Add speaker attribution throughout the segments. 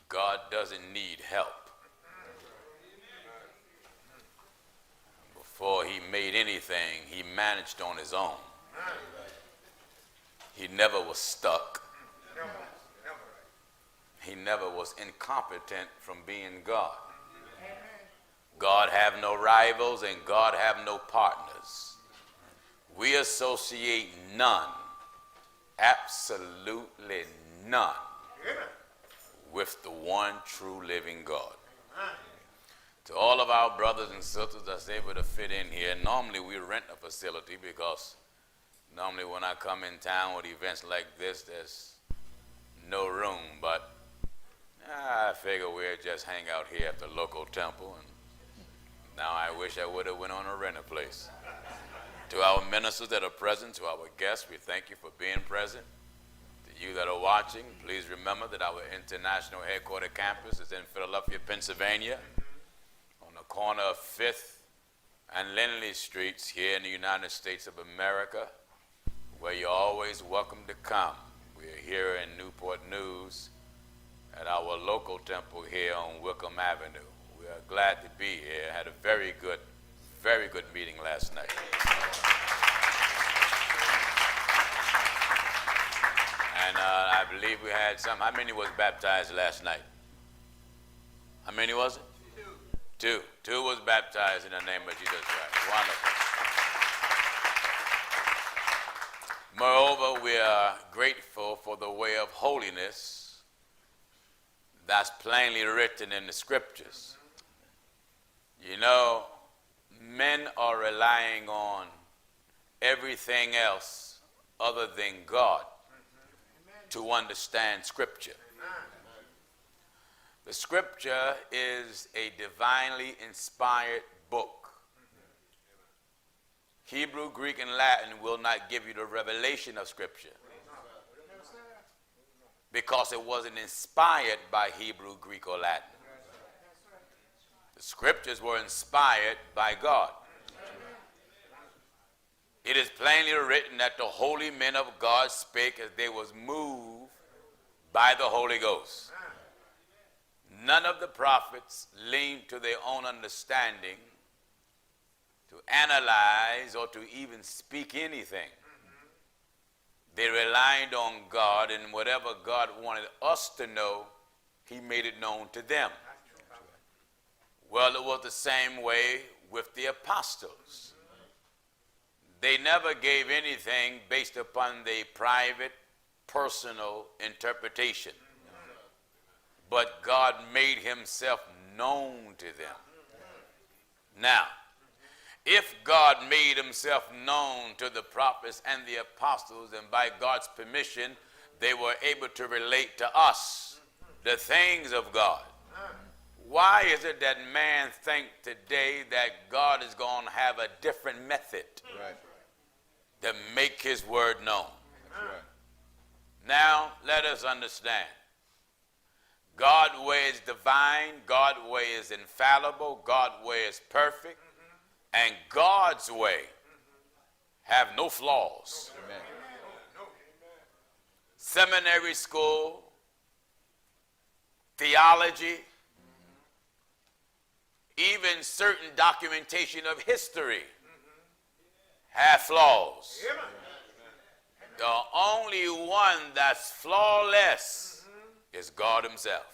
Speaker 1: God doesn't need help. Before he made anything, he managed on his own. He never was stuck. He never was incompetent from being God. God have no rivals and God have no partners. We associate none, absolutely none, with the one true living God. To all of our brothers and sisters that's able to fit in here, normally we rent a facility because normally when I come in town with events like this, there's no room, but I figure we'll just hang out here at the local temple. And now I wish I would have went on a rental place. To our ministers that are present, to our guests, we thank you for being present. To you that are watching, please remember that our international headquarters campus is in Philadelphia, Pennsylvania, on the corner of 5th and Lindley Streets here in the United States of America, where you're always welcome to come. We are here in Newport News at our local temple here on Wickham Avenue. We are glad to be here. Had a very good meeting last night. And I believe we had some. How many was baptized last night? How many was it? Two. Two was baptized in the name of Jesus Christ. Wonderful. Moreover, we are grateful for the way of holiness that's plainly written in the scriptures. You know, men are relying on everything else other than God to understand scripture. The scripture is a divinely inspired book. Hebrew, Greek, and Latin will not give you the revelation of scripture because it wasn't inspired by Hebrew, Greek, or Latin. The scriptures were inspired by God. It is plainly written that the holy men of God spake as they was moved by the Holy Ghost. None of the prophets leaned to their own understanding to analyze or to even speak anything. They relied on God, and whatever God wanted us to know, he made it known to them. Well, it was the same way with the apostles. They never gave anything based upon their private, personal interpretation. But God made himself known to them. Now, if God made himself known to the prophets and the apostles, and by God's permission, they were able to relate to us the things of God, why is it that man think today that God is going to have a different method to make his word known? Now, let us understand. God's way is divine, God's way is infallible, God's way is perfect, and God's way have no flaws. Amen. Seminary school, theology, even certain documentation of history have flaws. The only one that's flawless is God himself.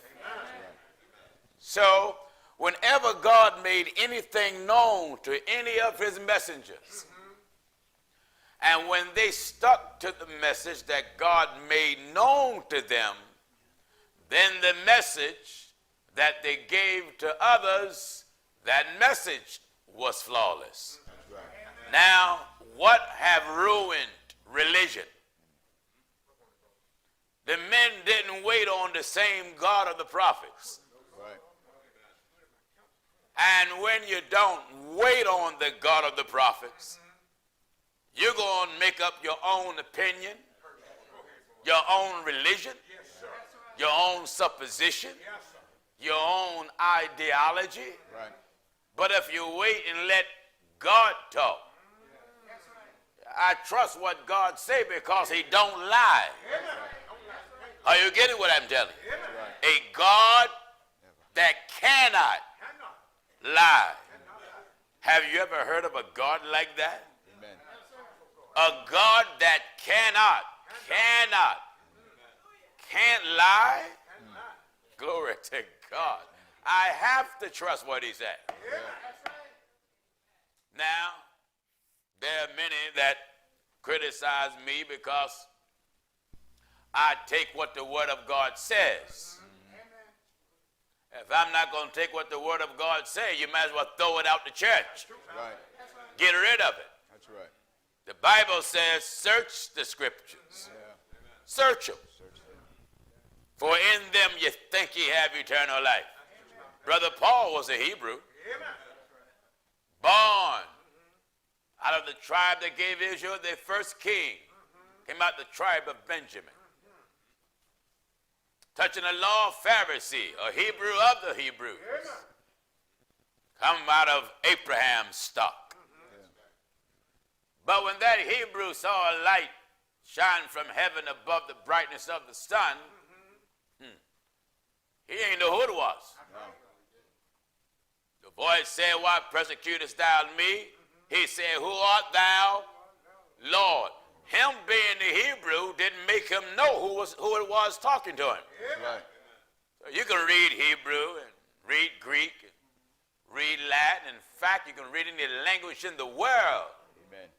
Speaker 1: So, whenever God made anything known to any of his messengers, and when they stuck to the message that God made known to them, then the message that they gave to others, that message was flawless. Now, what have ruined religion? The men didn't wait on the same God of the prophets. And when you don't wait on the God of the prophets, you're going to make up your own opinion, your own religion, your own supposition, your own ideology. But if you wait and let God talk, I trust what God say because he don't lie. Are you getting what I'm telling you? A God that cannot lie. Have you ever heard of a God like that?
Speaker 2: Amen.
Speaker 1: A God that can't lie? Glory to God. I have to trust what he said. Now, there are many that criticize me because I take what the Word of God says. If I'm not going to take what the Word of God says, you might as well throw it out the church.
Speaker 2: Right.
Speaker 1: Get rid of it.
Speaker 2: That's right.
Speaker 1: The Bible says, search the scriptures.
Speaker 2: Yeah.
Speaker 1: Search them. For in them you think ye have eternal life. Brother Paul was a Hebrew. Born out of the tribe that gave Israel their first king. Came out the tribe of Benjamin. Touching the law of Pharisee, a Hebrew of the Hebrews. Come out of Abraham's stock. But when that Hebrew saw a light shine from heaven above the brightness of the sun, he ain't know who it was. The voice said, why persecutest thou me? He said, who art thou, Lord? Him being the Hebrew didn't make him know who it was talking to him.
Speaker 2: Right.
Speaker 1: So you can read Hebrew and read Greek and read Latin. In fact, you can read any language in the world.
Speaker 2: Amen.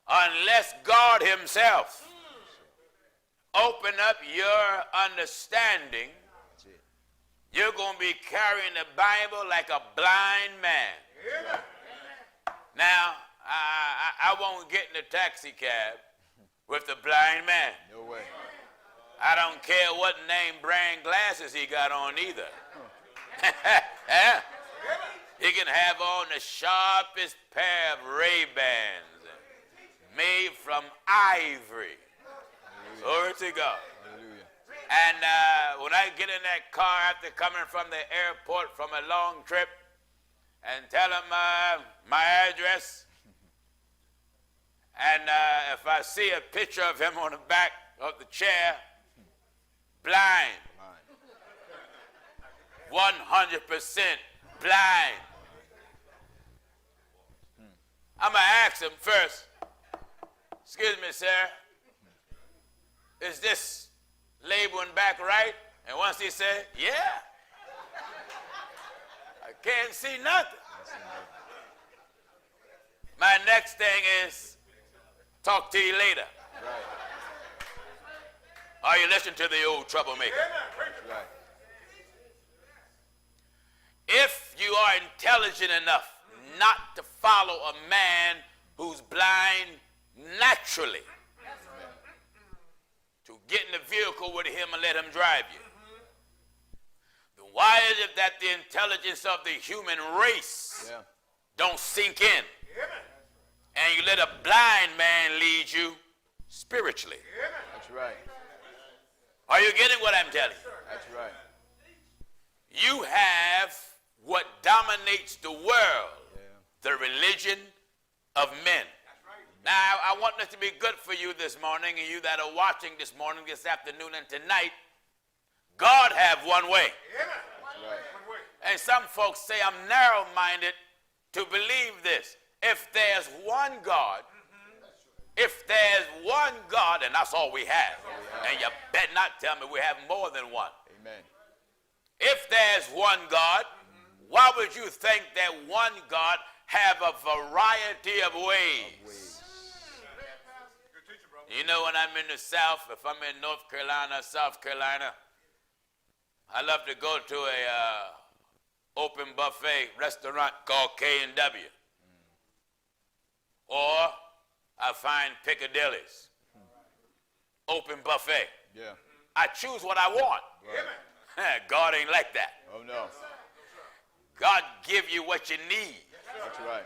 Speaker 1: Unless God himself open up your understanding, you're going to be carrying the Bible like a blind man.
Speaker 2: Right.
Speaker 1: Now, I won't get in a taxi cab with the blind man.
Speaker 2: No way.
Speaker 1: I don't care what name brand glasses he got on either. He can have on the sharpest pair of Ray-Bans made from ivory. Glory to God.
Speaker 2: Hallelujah.
Speaker 1: And when I get in that car after coming from the airport from a long trip and tell him my address, and if I see a picture of him on the back of the chair, blind, 100% blind, I'm going to ask him first, excuse me, sir, is this label in back right? And once he said, yeah, I can't see nothing. My next thing is, talk to you later.
Speaker 2: Right.
Speaker 1: Are you listening to the old troublemaker?
Speaker 2: Right.
Speaker 1: If you are intelligent enough not to follow a man who's blind naturally, to get in the vehicle with him and let him drive you, then why is it that the intelligence of the human race don't sink in? And you let a blind man lead you spiritually.
Speaker 2: That's right.
Speaker 1: Are you getting what I'm telling you?
Speaker 2: That's right.
Speaker 1: You have what dominates the world, the religion of men. Now, I want this to be good for you this morning, and you that are watching this morning, this afternoon, and tonight. God have one way.
Speaker 2: That's right.
Speaker 1: And some folks say I'm narrow-minded to believe this. If there's one God, and that's all we have, and you better not tell me we have more than one.
Speaker 2: Amen.
Speaker 1: If there's one God, why would you think that one God have a variety of ways? You know, when I'm in the South, if I'm in North Carolina, South Carolina, I love to go to a open buffet restaurant called K&W. Or I find Piccadilly's open buffet.
Speaker 2: Yeah.
Speaker 1: I choose what I want.
Speaker 2: Right.
Speaker 1: God ain't like that.
Speaker 2: Oh no.
Speaker 1: God give you what you need.
Speaker 2: That's right.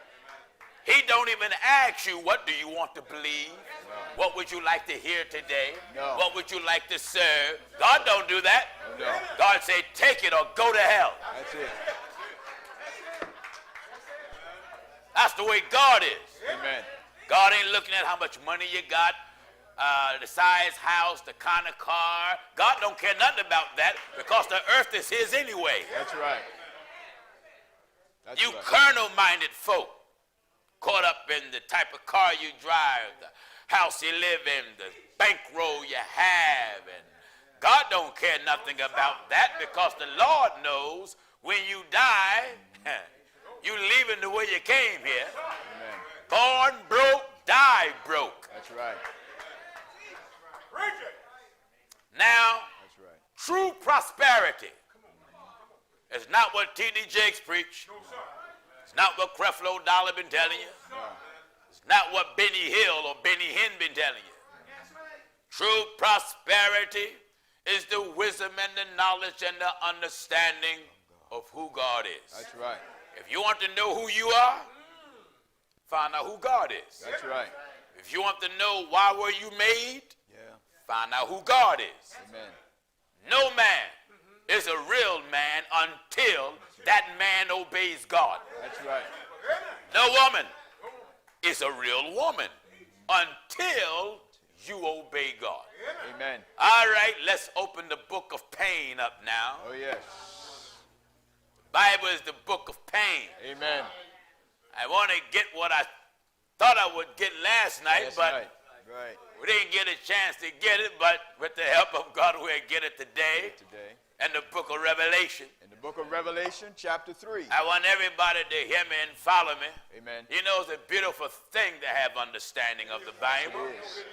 Speaker 1: He don't even ask you, what do you want to believe?
Speaker 2: No.
Speaker 1: What would you like to hear today?
Speaker 2: No.
Speaker 1: What would you like to serve? God don't do that.
Speaker 2: Oh, no.
Speaker 1: God say, take it or go to hell.
Speaker 2: That's it.
Speaker 1: That's the way God is.
Speaker 2: Amen.
Speaker 1: God ain't looking at how much money you got, the size house, the kind of car. God don't care nothing about that because the earth is his anyway.
Speaker 2: That's right. That's
Speaker 1: You
Speaker 2: right.
Speaker 1: carnal-minded folk caught up in the type of car you drive, the house you live in, the bankroll you have, and God don't care nothing about that because the Lord knows when you die, you leaving the way you came here.
Speaker 2: Amen.
Speaker 1: Born broke, die broke.
Speaker 2: That's right.
Speaker 1: Now,
Speaker 2: That's right.
Speaker 1: true prosperity is not what T.D. Jakes preach. It's not what Creflo Dollar been telling you. It's not what Benny Hill or Benny Hinn been telling you. True prosperity is the wisdom and the knowledge and the understanding of who God is.
Speaker 2: That's right.
Speaker 1: If you want to know who you are, find out who God is.
Speaker 2: That's right.
Speaker 1: If you want to know why were you made,
Speaker 2: Yeah.
Speaker 1: find out who God is.
Speaker 2: Amen.
Speaker 1: No man is a real man until that man obeys God.
Speaker 2: That's right.
Speaker 1: No woman is a real woman until you obey God.
Speaker 2: Amen.
Speaker 1: All right, let's open the book of pain up now.
Speaker 2: Oh, yes.
Speaker 1: Bible is the book of pain.
Speaker 2: Amen.
Speaker 1: I want to get what I thought I would get last night,
Speaker 2: That's
Speaker 1: but
Speaker 2: right. Right.
Speaker 1: we didn't get a chance to get it, but with the help of God, we'll get it today
Speaker 2: Today,
Speaker 1: in the book of Revelation.
Speaker 2: in the book of Revelation, chapter 3.
Speaker 1: I want everybody to hear me and follow me.
Speaker 2: Amen.
Speaker 1: You know, it's a beautiful thing to have understanding of the Bible.
Speaker 2: It is.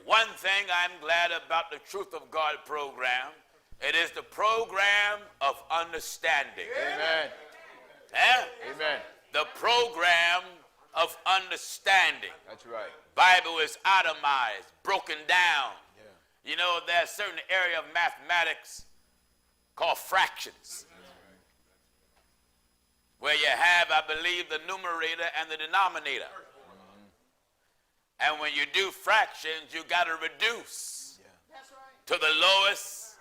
Speaker 1: One thing I'm glad about the Truth of God program, it is the program of understanding.
Speaker 2: Amen.
Speaker 1: Eh?
Speaker 2: Amen.
Speaker 1: The program of understanding.
Speaker 2: That's right.
Speaker 1: Bible is itemized, broken down.
Speaker 2: Yeah.
Speaker 1: You know, there's a certain area of mathematics called fractions, where you have, I believe, the numerator and the denominator. And when you do fractions, you got to reduce to the lowest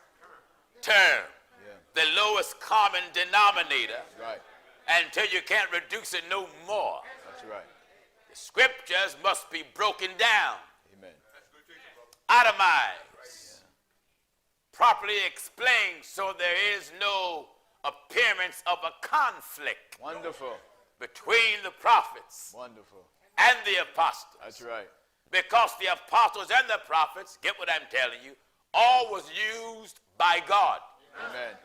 Speaker 1: term,
Speaker 2: Yeah.
Speaker 1: the lowest common denominator,
Speaker 2: Right.
Speaker 1: until you can't reduce it no more.
Speaker 2: That's right.
Speaker 1: The scriptures must be broken down,
Speaker 2: Amen.
Speaker 1: itemized, properly explained, so there is no appearance of a conflict
Speaker 2: Wonderful.
Speaker 1: between the prophets
Speaker 2: Wonderful.
Speaker 1: and the apostles.
Speaker 2: That's right.
Speaker 1: Because the apostles and the prophets, get what I'm telling you, all was used by God.
Speaker 2: Amen.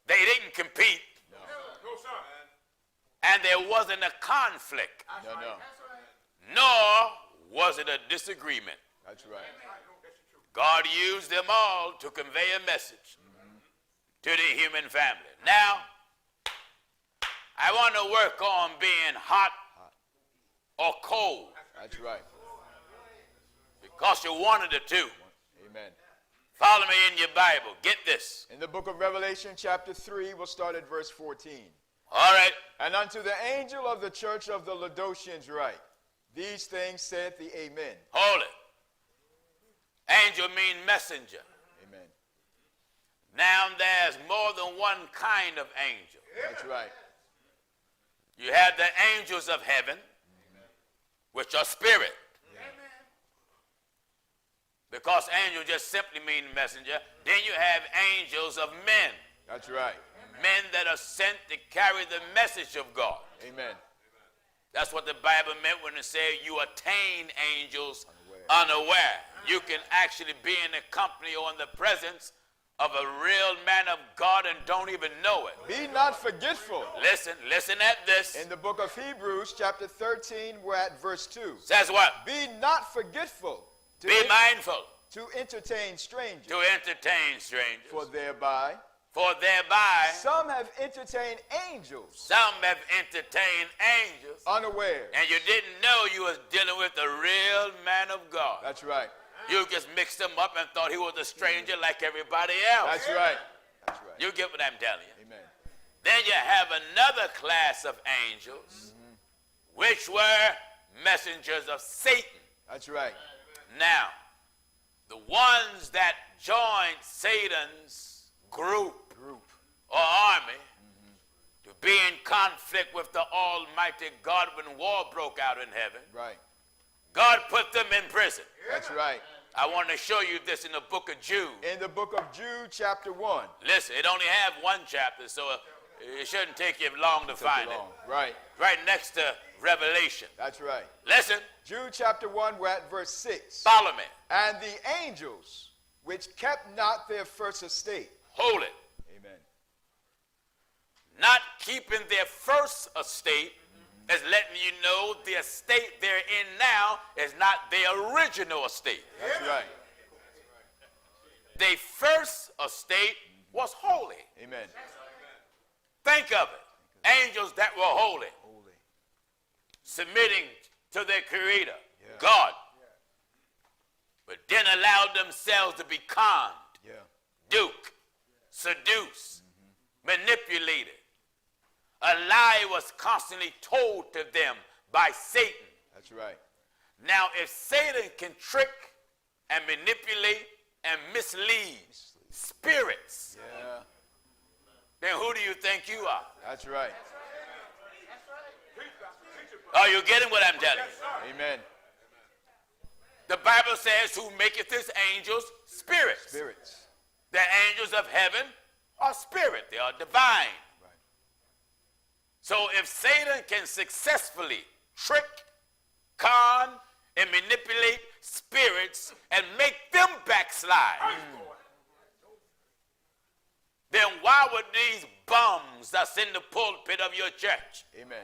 Speaker 1: They didn't compete,
Speaker 2: No.
Speaker 1: and there wasn't a conflict,
Speaker 2: No, no.
Speaker 1: nor was it a disagreement.
Speaker 2: That's right.
Speaker 1: God used them all to convey a message to the human family. Now, I want to work on being hot or cold,
Speaker 2: That's right.
Speaker 1: because you're one of the two.
Speaker 2: Amen.
Speaker 1: Follow me in your Bible. Get this.
Speaker 2: In the book of Revelation, chapter 3, we'll start at verse 14.
Speaker 1: All right.
Speaker 2: And unto the angel of the church of the Laodiceans write, these things saith the Amen.
Speaker 1: Hold it. Angel mean messenger.
Speaker 2: Amen.
Speaker 1: Now there's more than one kind of angel.
Speaker 2: That's right.
Speaker 1: You have the angels of heaven, which are spirit. Because angel just simply mean messenger. Then you have angels of men.
Speaker 2: That's right.
Speaker 1: Men that are sent to carry the message of God.
Speaker 2: Amen.
Speaker 1: That's what the Bible meant when it said you attain angels unaware. You can actually be in the company or in the presence of a real man of God and don't even know it.
Speaker 2: Be not forgetful.
Speaker 1: Listen at this.
Speaker 2: In the book of Hebrews, chapter 13, we're at verse 2.
Speaker 1: Says what?
Speaker 2: Be not forgetful to,
Speaker 1: Be mindful
Speaker 2: to entertain strangers,
Speaker 1: to entertain strangers.
Speaker 2: for thereby
Speaker 1: For thereby
Speaker 2: some have entertained angels
Speaker 1: some have entertained angels,
Speaker 2: unaware.
Speaker 1: and you didn't know you was dealing with a real man of God.
Speaker 2: That's right.
Speaker 1: You just mixed him up and thought he was a stranger like everybody else.
Speaker 2: That's right. That's right.
Speaker 1: You get what I'm telling you.
Speaker 2: Amen.
Speaker 1: Then you have another class of angels, which were messengers of Satan.
Speaker 2: That's right.
Speaker 1: Now, the ones that joined Satan's group or army to be in conflict with the Almighty God when war broke out in heaven,
Speaker 2: Right.
Speaker 1: God put them in prison.
Speaker 2: That's right.
Speaker 1: I want to show you this in the book of Jude.
Speaker 2: In the book of Jude, chapter 1.
Speaker 1: Listen, it only have one chapter, so it shouldn't take you long to find it.
Speaker 2: Right.
Speaker 1: Right next to Revelation.
Speaker 2: That's right.
Speaker 1: Listen.
Speaker 2: Jude chapter 1, we're at verse 6.
Speaker 1: Follow me.
Speaker 2: And the angels, which kept not their first estate.
Speaker 1: Hold it.
Speaker 2: Amen.
Speaker 1: Not keeping their first estate is letting you know the estate they're in now is not their original estate.
Speaker 2: That's right.
Speaker 1: Their first estate was holy.
Speaker 2: Amen.
Speaker 1: Think of it. Angels that were holy. Submitting to their creator, God. But then allowed themselves to be conned, duped, seduced, manipulated. A lie was constantly told to them by Satan.
Speaker 2: That's right.
Speaker 1: Now, if Satan can trick and manipulate and mislead spirits, then who do you think you are?
Speaker 2: That's right.
Speaker 1: Are you getting what I'm telling you?
Speaker 2: Amen.
Speaker 1: The Bible says, who maketh his angels spirits.
Speaker 2: Spirits.
Speaker 1: The angels of heaven are spirit. They are divine.
Speaker 2: Right.
Speaker 1: So if Satan can successfully trick, con, and manipulate spirits and make them backslide, then why would these bums that's in the pulpit of your church
Speaker 2: Amen.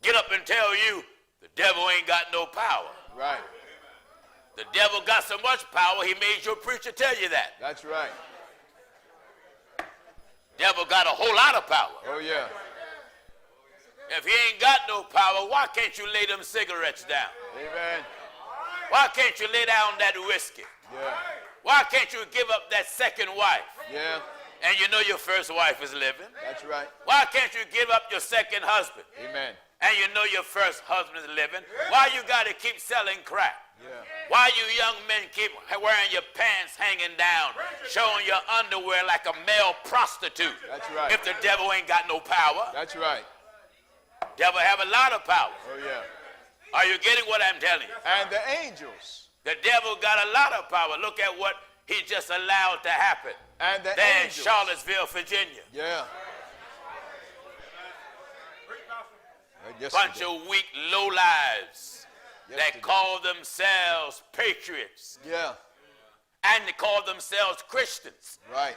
Speaker 1: get up and tell you the devil ain't got no power?
Speaker 2: Right.
Speaker 1: The devil got so much power, he made your preacher tell you that.
Speaker 2: That's right.
Speaker 1: Devil got a whole lot of power.
Speaker 2: Oh, yeah.
Speaker 1: If he ain't got no power, why can't you lay them cigarettes down?
Speaker 2: Amen.
Speaker 1: Why can't you lay down that whiskey?
Speaker 2: Yeah.
Speaker 1: Why can't you give up that second wife?
Speaker 2: Yeah.
Speaker 1: And you know your first wife is living.
Speaker 2: That's right.
Speaker 1: Why can't you give up your second husband?
Speaker 2: Amen.
Speaker 1: And you know your first husband is living. Why you got to keep selling crack?
Speaker 2: Yeah.
Speaker 1: Why you young men keep wearing your pants hanging down, showing your underwear like a male prostitute?
Speaker 2: That's right.
Speaker 1: If the devil ain't got no power.
Speaker 2: That's right.
Speaker 1: Devil have a lot of power.
Speaker 2: Oh, yeah.
Speaker 1: Are you getting what I'm telling you?
Speaker 2: And the angels.
Speaker 1: The devil got a lot of power. Look at what he just allowed to happen.
Speaker 2: And the
Speaker 1: there
Speaker 2: angels.
Speaker 1: in Charlottesville, Virginia.
Speaker 2: Yeah.
Speaker 1: Bunch of weak lowlives that call themselves patriots.
Speaker 2: Yeah.
Speaker 1: And they call themselves Christians.
Speaker 2: Right.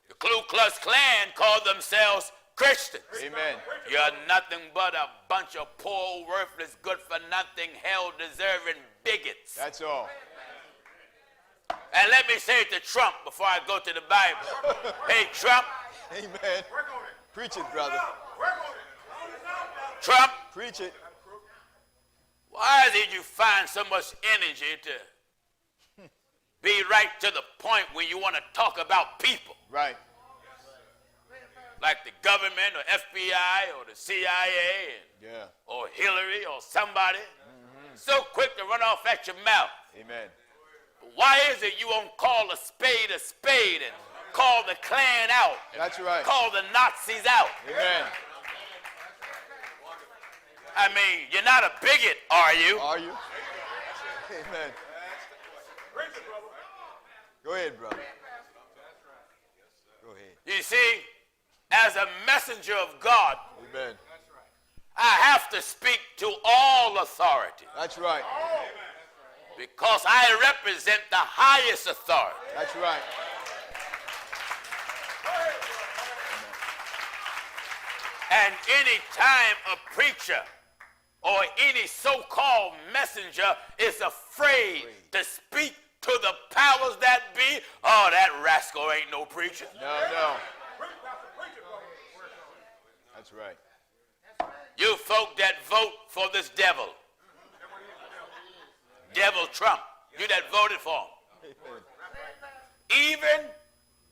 Speaker 1: The Ku Klux Klan call themselves Christians.
Speaker 2: Amen.
Speaker 1: You're nothing but a bunch of poor, worthless, good-for-nothing, hell-deserving bigots.
Speaker 2: That's all.
Speaker 1: And let me say it to Trump before I go to the Bible. Hey, Trump.
Speaker 2: Amen. Preach it, brother.
Speaker 1: Trump.
Speaker 2: Preach it.
Speaker 1: Why did you find so much energy to be right to the point when you want to talk about people?
Speaker 2: Right.
Speaker 1: Like the government or FBI or the CIA or Hillary or somebody. So quick to run off at your mouth.
Speaker 2: Amen.
Speaker 1: Why is it you won't call a spade and call the Klan out?
Speaker 2: That's right.
Speaker 1: Call the Nazis out.
Speaker 2: Amen.
Speaker 1: I mean, you're not a bigot, are you?
Speaker 2: Are you? Amen. Go ahead, brother. Go ahead.
Speaker 1: You see, as a messenger of God,
Speaker 2: Amen.
Speaker 1: I have to speak to all authority.
Speaker 2: That's right.
Speaker 1: Because I represent the highest authority.
Speaker 2: That's right.
Speaker 1: And any time a preacher or any so-called messenger is afraid to speak to the powers that be, oh, that rascal ain't no preacher.
Speaker 2: No. That's right.
Speaker 1: You folk that vote for this devil, Devil Trump, you that voted for him. Even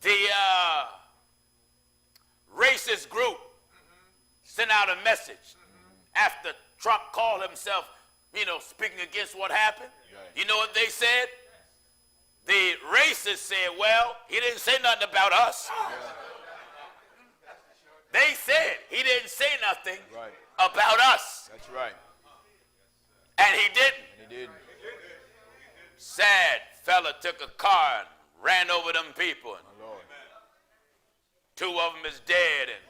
Speaker 1: the racist group sent out a message after Trump called himself, speaking against what happened. Right. You know what they said? The racists said, well, he didn't say nothing about us. Yeah. They said he didn't say nothing about us.
Speaker 2: That's right.
Speaker 1: And he didn't. sad fella took a car and ran over them people. And
Speaker 2: My Lord.
Speaker 1: 2 of them is dead, and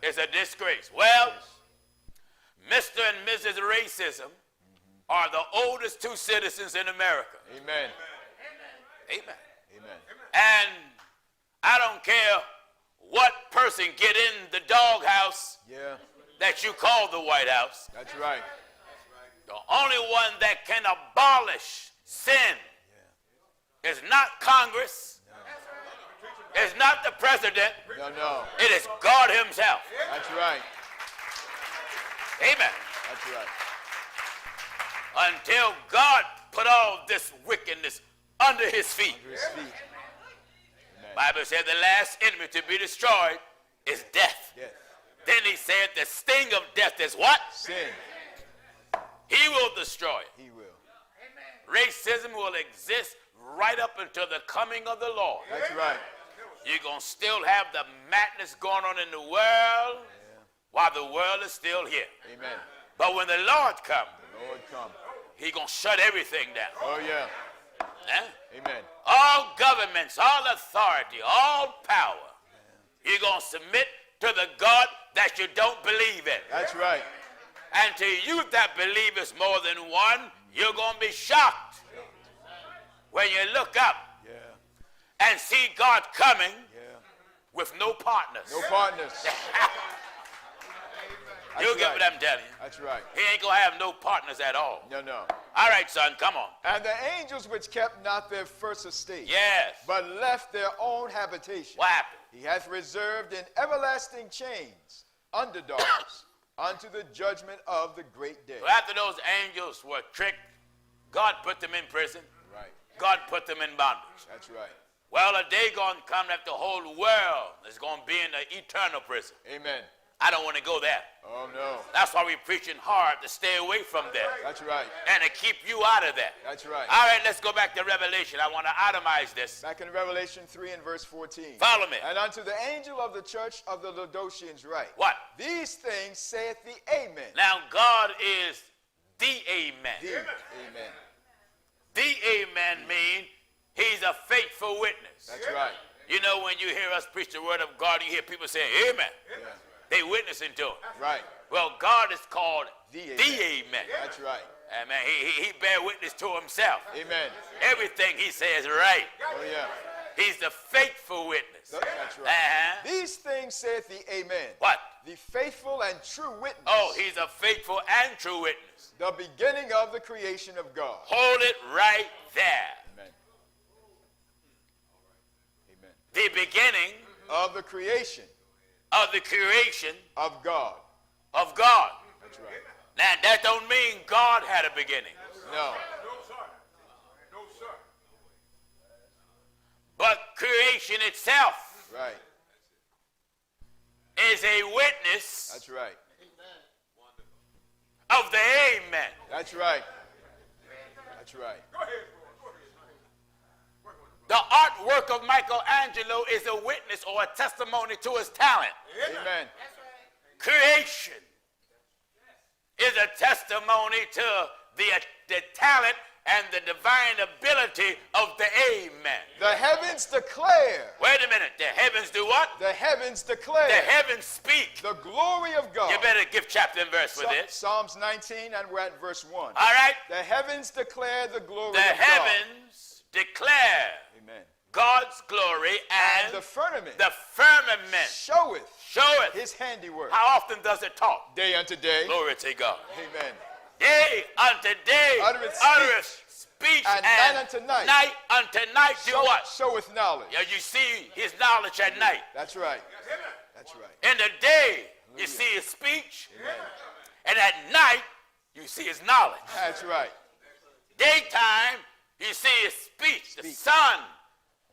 Speaker 1: it's a disgrace. Well, Mr. and Mrs. Racism are the oldest 2 citizens in America.
Speaker 2: Amen.
Speaker 1: Amen.
Speaker 2: Amen.
Speaker 1: And I don't care what person get in the doghouse
Speaker 2: Yeah.
Speaker 1: that you call the White House.
Speaker 2: That's right.
Speaker 1: The only one that can abolish sin is not Congress. It's not the president.
Speaker 2: No.
Speaker 1: It is God himself.
Speaker 2: That's right.
Speaker 1: Amen.
Speaker 2: That's right.
Speaker 1: Until God put all this wickedness under his feet.
Speaker 2: Under his feet. Amen.
Speaker 1: Bible said the last enemy to be destroyed is death.
Speaker 2: Death.
Speaker 1: Then he said the sting of death is what?
Speaker 2: Sin.
Speaker 1: He will destroy it.
Speaker 2: He will.
Speaker 1: Racism will exist right up until the coming of the Lord.
Speaker 2: That's right.
Speaker 1: You're going to still have the madness going on in the world while the world is still here.
Speaker 2: Amen.
Speaker 1: But when the Lord comes,
Speaker 2: The Lord come.
Speaker 1: he's going to shut everything down.
Speaker 2: Oh, yeah.
Speaker 1: Eh?
Speaker 2: Amen.
Speaker 1: All governments, all authority, all power, you're going to submit to the God that you don't believe in.
Speaker 2: That's right.
Speaker 1: And to you that believe is more than one, you're going to be shocked when you look up
Speaker 2: Yeah.
Speaker 1: and see God coming
Speaker 2: Yeah.
Speaker 1: with no partners.
Speaker 2: No partners.
Speaker 1: You
Speaker 2: That's
Speaker 1: get
Speaker 2: right.
Speaker 1: what I'm telling you.
Speaker 2: That's right.
Speaker 1: He ain't going to have no partners at all.
Speaker 2: No.
Speaker 1: All right, son, come on.
Speaker 2: And the angels which kept not their first estate,
Speaker 1: Yes.
Speaker 2: but left their own habitation,
Speaker 1: What happened?
Speaker 2: he hath reserved in everlasting chains underdogs unto the judgment of the great day.
Speaker 1: So after those angels were tricked, God put them in prison.
Speaker 2: Right.
Speaker 1: God put them in bondage.
Speaker 2: That's right.
Speaker 1: Well, a day going to come that the whole world is going to be in an eternal prison.
Speaker 2: Amen.
Speaker 1: I don't want to go there.
Speaker 2: Oh, no.
Speaker 1: That's why we're preaching hard to stay away from there
Speaker 2: That's right.
Speaker 1: and to keep you out of that.
Speaker 2: That's right.
Speaker 1: All right, let's go back to Revelation. I want to itemize this.
Speaker 2: Back in Revelation 3 and verse 14.
Speaker 1: Follow me.
Speaker 2: And unto the angel of the church of the Laodiceans write,
Speaker 1: What?
Speaker 2: These things saith the Amen.
Speaker 1: Now, God is the Amen.
Speaker 2: The Amen.
Speaker 1: The Amen means he's a faithful witness.
Speaker 2: That's right.
Speaker 1: You know, when you hear us preach the word of God, you hear people saying, Amen.
Speaker 2: Yeah.
Speaker 1: They witnessing to him.
Speaker 2: Right.
Speaker 1: Well, God is called
Speaker 2: The
Speaker 1: the
Speaker 2: Amen.
Speaker 1: Amen.
Speaker 2: That's right.
Speaker 1: Amen. He bear witness to himself.
Speaker 2: Amen.
Speaker 1: Everything he says right.
Speaker 2: Oh, yeah.
Speaker 1: He's the faithful witness.
Speaker 2: That's right.
Speaker 1: Uh-huh.
Speaker 2: These things saith the Amen.
Speaker 1: What?
Speaker 2: The faithful and true witness.
Speaker 1: Oh, he's a faithful and true witness.
Speaker 2: The beginning of the creation of God.
Speaker 1: Hold it right there.
Speaker 2: Amen. Amen.
Speaker 1: The beginning
Speaker 2: Of the creation
Speaker 1: of the creation
Speaker 2: of God.
Speaker 1: of God.
Speaker 2: That's right.
Speaker 1: Now, that don't mean God had a beginning.
Speaker 2: No.
Speaker 1: But creation itself
Speaker 2: Right.
Speaker 1: is a witness
Speaker 2: That's right.
Speaker 1: of the Amen.
Speaker 2: That's right. That's right.
Speaker 1: The artwork of Michelangelo is a witness or a testimony to his talent.
Speaker 2: Amen.
Speaker 1: Creation is a testimony to the talent and the divine ability of the Amen.
Speaker 2: The heavens declare.
Speaker 1: Wait a minute. The heavens do what?
Speaker 2: The heavens declare.
Speaker 1: The heavens speak.
Speaker 2: The glory of God.
Speaker 1: You better give chapter and verse for this.
Speaker 2: Psalms 19 and we're at verse 1.
Speaker 1: All right?
Speaker 2: The heavens declare the glory
Speaker 1: The
Speaker 2: of God.
Speaker 1: heavens declare
Speaker 2: Amen.
Speaker 1: God's glory and
Speaker 2: The firmament
Speaker 1: the firmament
Speaker 2: showeth
Speaker 1: showeth.
Speaker 2: his handiwork.
Speaker 1: How often does it talk?
Speaker 2: Day unto day.
Speaker 1: Glory to God.
Speaker 2: Amen.
Speaker 1: Day unto day
Speaker 2: Uttereth
Speaker 1: speech
Speaker 2: and night unto night.
Speaker 1: Night unto night do what?
Speaker 2: Showeth knowledge.
Speaker 1: Yeah, you see his knowledge at night.
Speaker 2: That's right. That's right.
Speaker 1: In the day, you see his speech.
Speaker 2: Amen.
Speaker 1: And at night, you see his knowledge.
Speaker 2: That's right.
Speaker 1: Daytime, you see his speech. The sun,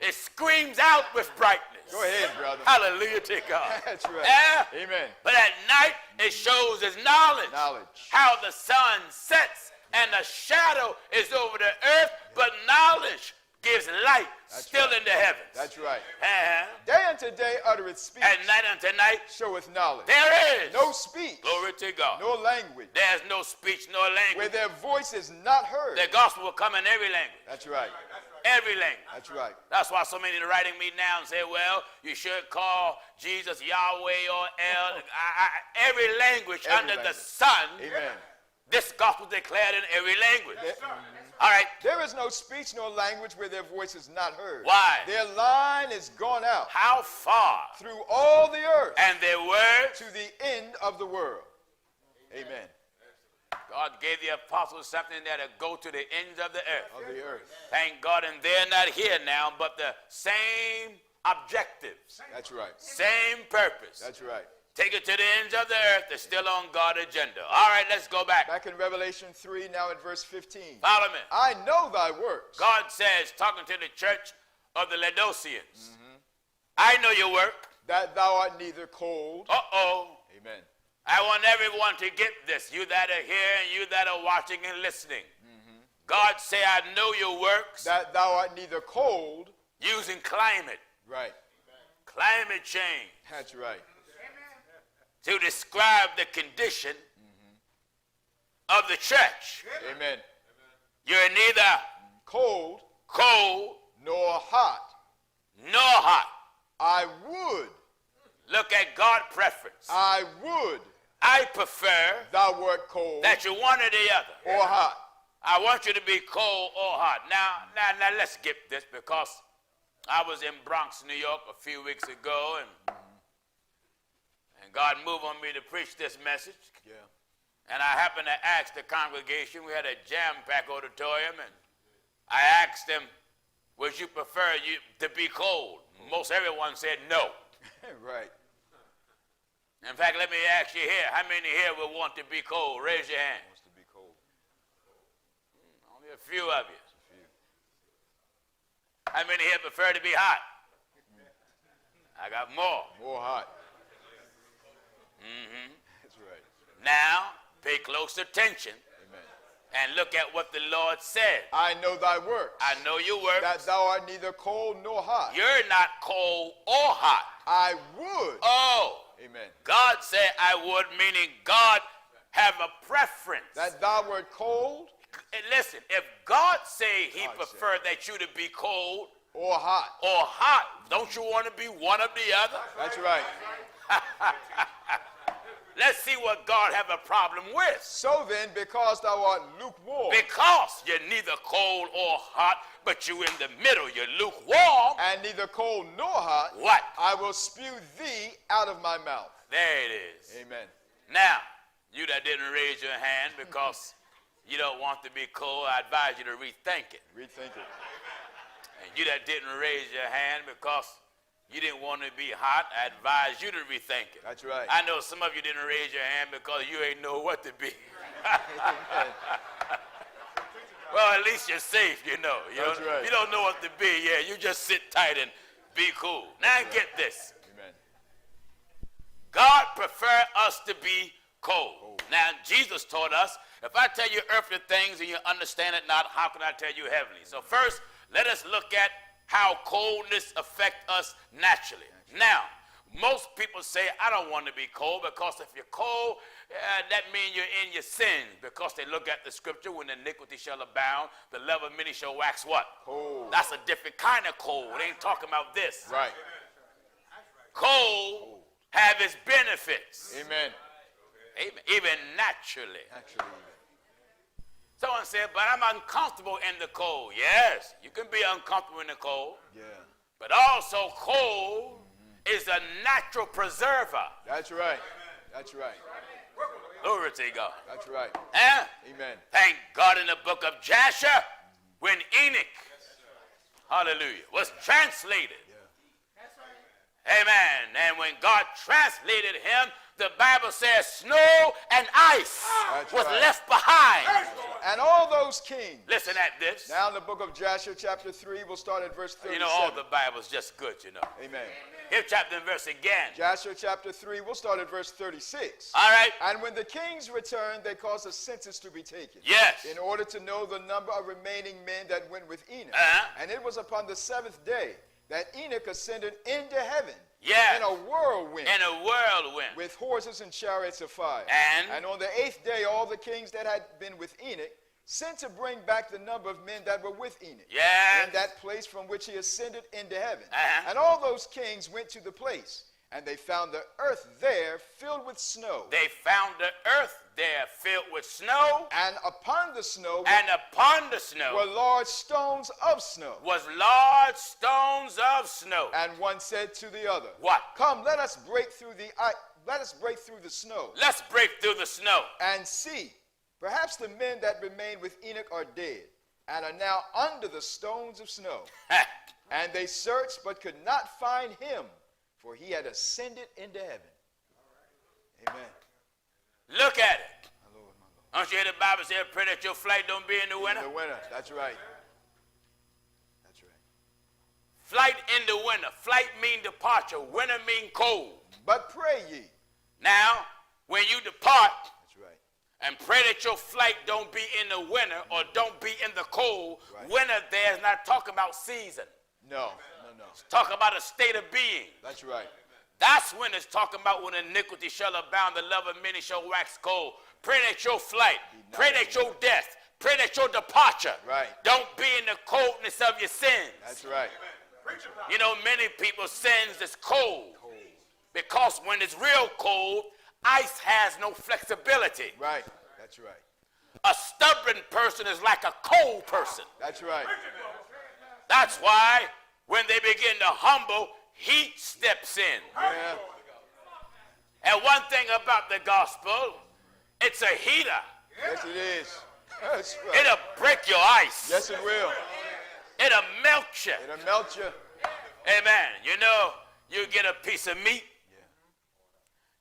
Speaker 1: it screams out with brightness.
Speaker 2: Go ahead, brother.
Speaker 1: Hallelujah to God.
Speaker 2: That's right.
Speaker 1: Yeah.
Speaker 2: Amen.
Speaker 1: But at night, it shows his knowledge.
Speaker 2: Knowledge.
Speaker 1: How the sun sets and the shadow is over the earth, but knowledge gives light
Speaker 2: That's
Speaker 1: still
Speaker 2: right.
Speaker 1: in the heavens.
Speaker 2: That's right.
Speaker 1: Uh-huh.
Speaker 2: Day unto day uttereth speech.
Speaker 1: And night unto night,
Speaker 2: Showeth knowledge.
Speaker 1: there is
Speaker 2: No speech.
Speaker 1: glory to God.
Speaker 2: No language.
Speaker 1: There's no speech nor language.
Speaker 2: Where their voice is not heard.
Speaker 1: The gospel will come in every language.
Speaker 2: That's right.
Speaker 1: Every language.
Speaker 2: That's right.
Speaker 1: That's why so many are writing me now and say, well, you should call Jesus Yahweh or El. Every language
Speaker 2: Every
Speaker 1: under the
Speaker 2: language.
Speaker 1: sun,
Speaker 2: Amen.
Speaker 1: this gospel declared in every language.
Speaker 2: There,
Speaker 1: All right.
Speaker 2: there is no speech nor language where their voice is not heard.
Speaker 1: Why?
Speaker 2: Their line is gone out
Speaker 1: How far?
Speaker 2: through all the earth
Speaker 1: And their words.
Speaker 2: to the end of the world. Amen.
Speaker 1: God gave the apostles something that'll go to the ends of the earth.
Speaker 2: Of the earth.
Speaker 1: Thank God, and they're not here now, but the same objectives,
Speaker 2: That's right.
Speaker 1: same purpose.
Speaker 2: That's right.
Speaker 1: Take it to the ends of the earth. They're still on God's agenda. All right, let's go back.
Speaker 2: Back in Revelation 3, now at verse 15.
Speaker 1: Follow me.
Speaker 2: I know thy works.
Speaker 1: God says, talking to the church of the Laodiceans, I know your work.
Speaker 2: That thou art neither cold.
Speaker 1: Uh-oh.
Speaker 2: Amen.
Speaker 1: I want everyone to get this, you that are here and you that are watching and listening. God say, I know your works.
Speaker 2: That thou art neither cold.
Speaker 1: Using climate,
Speaker 2: Right.
Speaker 1: climate change,
Speaker 2: That's right.
Speaker 1: to describe the condition of the church.
Speaker 2: Amen.
Speaker 1: You're neither
Speaker 2: Cold
Speaker 1: cold
Speaker 2: nor hot.
Speaker 1: nor hot.
Speaker 2: I would.
Speaker 1: Look at God preference.
Speaker 2: I would.
Speaker 1: I prefer
Speaker 2: Thou wert cold
Speaker 1: that you're one or the other.
Speaker 2: or hot.
Speaker 1: I want you to be cold or hot. Now let's skip this because I was in Bronx, New York a few weeks ago, and God moved on me to preach this message.
Speaker 2: Yeah.
Speaker 1: And I happened to ask the congregation, we had a jam-packed auditorium, and I asked them, would you prefer you to be cold? Most everyone said no.
Speaker 2: Right.
Speaker 1: In fact, let me ask you here, how many here would want to be cold? Raise your hand.
Speaker 2: Wants to be cold.
Speaker 1: Only a few of you. How many here prefer to be hot? I got more.
Speaker 2: More hot. That's right.
Speaker 1: Now, pay close attention
Speaker 2: Amen.
Speaker 1: and look at what the Lord said.
Speaker 2: I know thy works.
Speaker 1: I know your works.
Speaker 2: That thou art neither cold nor hot.
Speaker 1: You're not cold or hot.
Speaker 2: I would.
Speaker 1: Oh,
Speaker 2: Amen.
Speaker 1: God said I would, meaning God have a preference.
Speaker 2: That thou wert cold
Speaker 1: And listen, if God say he
Speaker 2: God
Speaker 1: preferred that you to be cold
Speaker 2: or hot.
Speaker 1: or hot, don't you want to be one of the other?
Speaker 2: That's right.
Speaker 1: Let's see what God have a problem with.
Speaker 2: So then, because thou art lukewarm
Speaker 1: Because you're neither cold or hot, but you in the middle, you're lukewarm.
Speaker 2: and neither cold nor hot,
Speaker 1: What?
Speaker 2: I will spew thee out of my mouth.
Speaker 1: There it is.
Speaker 2: Amen.
Speaker 1: Now, you that didn't raise your hand because you don't want to be cold, I advise you to rethink it.
Speaker 2: Rethink it.
Speaker 1: And you that didn't raise your hand because you didn't want to be hot, I advise you to rethink it.
Speaker 2: That's right.
Speaker 1: I know some of you didn't raise your hand because you ain't know what to be.
Speaker 2: Amen.
Speaker 1: Well, at least you're safe, you know.
Speaker 2: That's right.
Speaker 1: You don't know what to be, yeah, you just sit tight and be cool. Now get this.
Speaker 2: Amen.
Speaker 1: God prefer us to be cold. Now, Jesus taught us, if I tell you earthly things and you understand it not, how can I tell you heavenly? So first, let us look at how coldness affects us naturally. Now, most people say, I don't want to be cold because if you're cold, that means you're in your sins, because they look at the scripture, when iniquity shall abound, the love of many shall wax what?
Speaker 2: Cold.
Speaker 1: That's a different kind of cold. They ain't talking about this.
Speaker 2: Right.
Speaker 1: Cold have its benefits.
Speaker 2: Amen.
Speaker 1: Even naturally.
Speaker 2: Actually,
Speaker 1: Someone said, but I'm uncomfortable in the cold. Yes, you can be uncomfortable in the cold.
Speaker 2: yeah.
Speaker 1: But also cold is a natural preserver.
Speaker 2: That's right. That's right.
Speaker 1: Glory to God.
Speaker 2: That's right.
Speaker 1: Huh?
Speaker 2: Amen.
Speaker 1: Thank God in the book of Jasher, when Enoch, hallelujah, was translated. Amen. And when God translated him, the Bible says snow and ice
Speaker 2: That's
Speaker 1: was
Speaker 2: right.
Speaker 1: left behind.
Speaker 2: And all those kings.
Speaker 1: Listen at this.
Speaker 2: Now in the book of Jasher, chapter 3, we'll start at verse 37.
Speaker 1: You know, all the Bible's just good, you know.
Speaker 2: Amen.
Speaker 1: Give chapter and verse again.
Speaker 2: Joshua chapter 3, we'll start at verse 36.
Speaker 1: All right.
Speaker 2: And when the kings returned, they caused a census to be taken.
Speaker 1: Yes.
Speaker 2: In order to know the number of remaining men that went with Enoch. And it was upon the 7th day that Enoch ascended into heaven.
Speaker 1: Yes.
Speaker 2: In a whirlwind.
Speaker 1: In a whirlwind.
Speaker 2: With horses and chariots of fire. And on the 8th day, all the kings that had been with Enoch sent to bring back the number of men that were with Enoch.
Speaker 1: Yes.
Speaker 2: In that place from which he ascended into heaven. And all those kings went to the place. And they found the earth there filled with snow.
Speaker 1: They found the earth there filled with snow.
Speaker 2: And upon the snow.
Speaker 1: And upon the snow.
Speaker 2: Were large stones of snow.
Speaker 1: Was large stones of snow.
Speaker 2: And one said to the other.
Speaker 1: What?
Speaker 2: Come, let us break through the snow.
Speaker 1: Let's break through the snow.
Speaker 2: And see, perhaps the men that remain with Enoch are dead, and are now under the stones of snow. And they searched, but could not find him, for he had ascended into heaven. Amen.
Speaker 1: Look at it.
Speaker 2: My Lord, my Lord.
Speaker 1: Don't you hear the Bible say, pray that your flight don't be in the winter?
Speaker 2: In the winter, that's right. That's right.
Speaker 1: Flight in the winter. Flight mean departure. Winter mean cold.
Speaker 2: But pray ye.
Speaker 1: Now, when you depart,
Speaker 2: that's right,
Speaker 1: and pray that your flight don't be in the winter or don't be in the cold.
Speaker 2: Right.
Speaker 1: Winter there is not talking about season.
Speaker 2: No.
Speaker 1: It's talking about a state of being.
Speaker 2: That's right.
Speaker 1: That's when it's talking about when iniquity shall abound, the love of many shall wax cold. Pray that your flight, pray that your death, pray that your departure don't be in the coldness of your sins.
Speaker 2: That's right.
Speaker 1: You know, many people's sins is cold. Because when it's real cold, ice has no flexibility.
Speaker 2: Right. That's right.
Speaker 1: A stubborn person is like a cold person.
Speaker 2: That's right.
Speaker 1: That's why when they begin to humble, heat steps in.
Speaker 2: Yeah.
Speaker 1: And one thing about the gospel, it's a heater.
Speaker 2: Yes, it is. That's right.
Speaker 1: It'll break your ice.
Speaker 2: Yes, it will.
Speaker 1: It'll melt you.
Speaker 2: It'll melt you.
Speaker 1: Amen. You know, you get a piece of meat.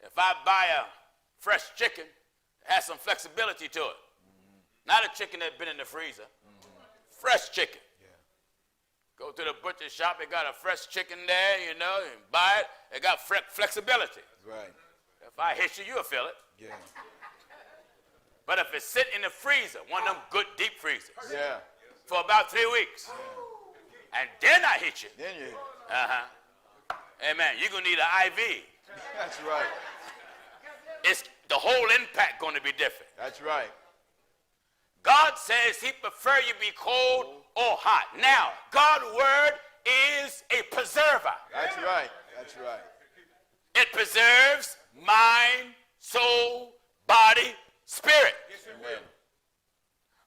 Speaker 1: If I buy a fresh chicken, it has some flexibility to it. Not a chicken that's been in the freezer. Fresh chicken. Go to the butcher shop, it got a fresh chicken there, you know, and buy it. It got flexibility.
Speaker 2: Right.
Speaker 1: If I hit you, you'll feel it.
Speaker 2: Yeah.
Speaker 1: But if it's sitting in the freezer, one of them good deep freezers,
Speaker 2: Yeah.
Speaker 1: for about 3 weeks, and then I hit you.
Speaker 2: Then you.
Speaker 1: Amen. You're going to need an IV.
Speaker 2: That's right.
Speaker 1: It's the whole impact going to be different.
Speaker 2: That's right.
Speaker 1: God says he prefer you be cold or hot. Now, God's word is a preserver.
Speaker 2: That's right. That's right.
Speaker 1: It preserves mind, soul, body, spirit.
Speaker 2: Amen.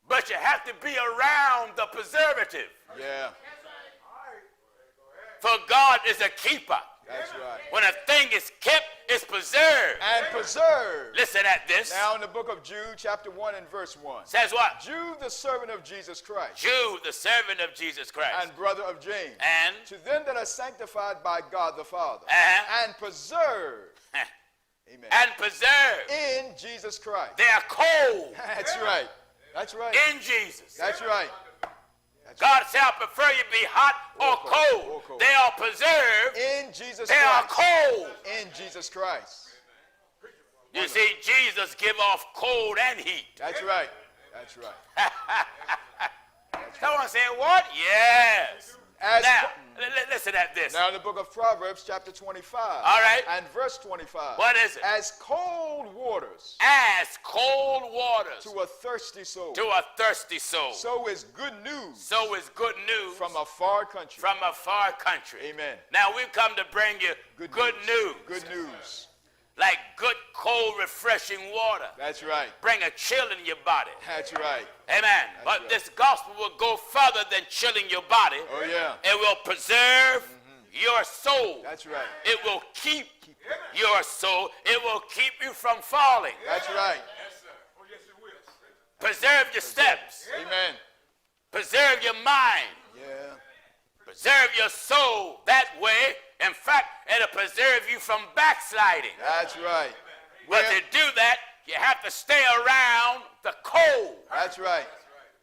Speaker 1: But you have to be around the preservative.
Speaker 2: Yeah.
Speaker 1: For God is a keeper.
Speaker 2: That's right.
Speaker 1: When a thing is kept, it's preserved.
Speaker 2: And preserved.
Speaker 1: Listen at this.
Speaker 2: Now in the book of Jude, chapter 1 and verse 1.
Speaker 1: Says what?
Speaker 2: Jude, the servant of Jesus Christ.
Speaker 1: Jude, the servant of Jesus Christ.
Speaker 2: And brother of James.
Speaker 1: And
Speaker 2: to them that are sanctified by God the Father. And preserved. Amen.
Speaker 1: And preserved.
Speaker 2: In Jesus Christ.
Speaker 1: They are cold.
Speaker 2: That's right. That's right.
Speaker 1: In Jesus.
Speaker 2: That's right.
Speaker 1: God said, I prefer you be hot or cold. They are preserved.
Speaker 2: In Jesus Christ.
Speaker 1: They are cold.
Speaker 2: In Jesus Christ.
Speaker 1: You see, Jesus give off cold and heat.
Speaker 2: That's right. That's right.
Speaker 1: Someone say, what? Yes. Now, listen at this.
Speaker 2: Now in the book of Proverbs, chapter 25.
Speaker 1: All right.
Speaker 2: And verse 25.
Speaker 1: What is it?
Speaker 2: As cold waters.
Speaker 1: As cold waters.
Speaker 2: To a thirsty soul.
Speaker 1: To a thirsty soul.
Speaker 2: So is good news.
Speaker 1: So is good news.
Speaker 2: From a far country.
Speaker 1: From a far country.
Speaker 2: Amen.
Speaker 1: Now we've come to bring you good news.
Speaker 2: Good news.
Speaker 1: Like good, cold, refreshing water.
Speaker 2: That's right.
Speaker 1: Bring a chill in your body.
Speaker 2: That's right.
Speaker 1: Amen.
Speaker 2: That's
Speaker 1: but
Speaker 2: right.
Speaker 1: this gospel will go further than chilling your body.
Speaker 2: Oh, yeah.
Speaker 1: It will preserve your soul.
Speaker 2: That's right.
Speaker 1: It will keep your soul. It will keep you from falling.
Speaker 2: That's right.
Speaker 3: Yes, sir. Oh, yes, it will.
Speaker 1: Preserve your steps.
Speaker 2: Amen.
Speaker 1: Preserve your mind.
Speaker 2: Yeah.
Speaker 1: Preserve your soul that way. In fact, it'll preserve you from backsliding.
Speaker 2: That's right.
Speaker 1: But to do that, you have to stay around the cold.
Speaker 2: That's right.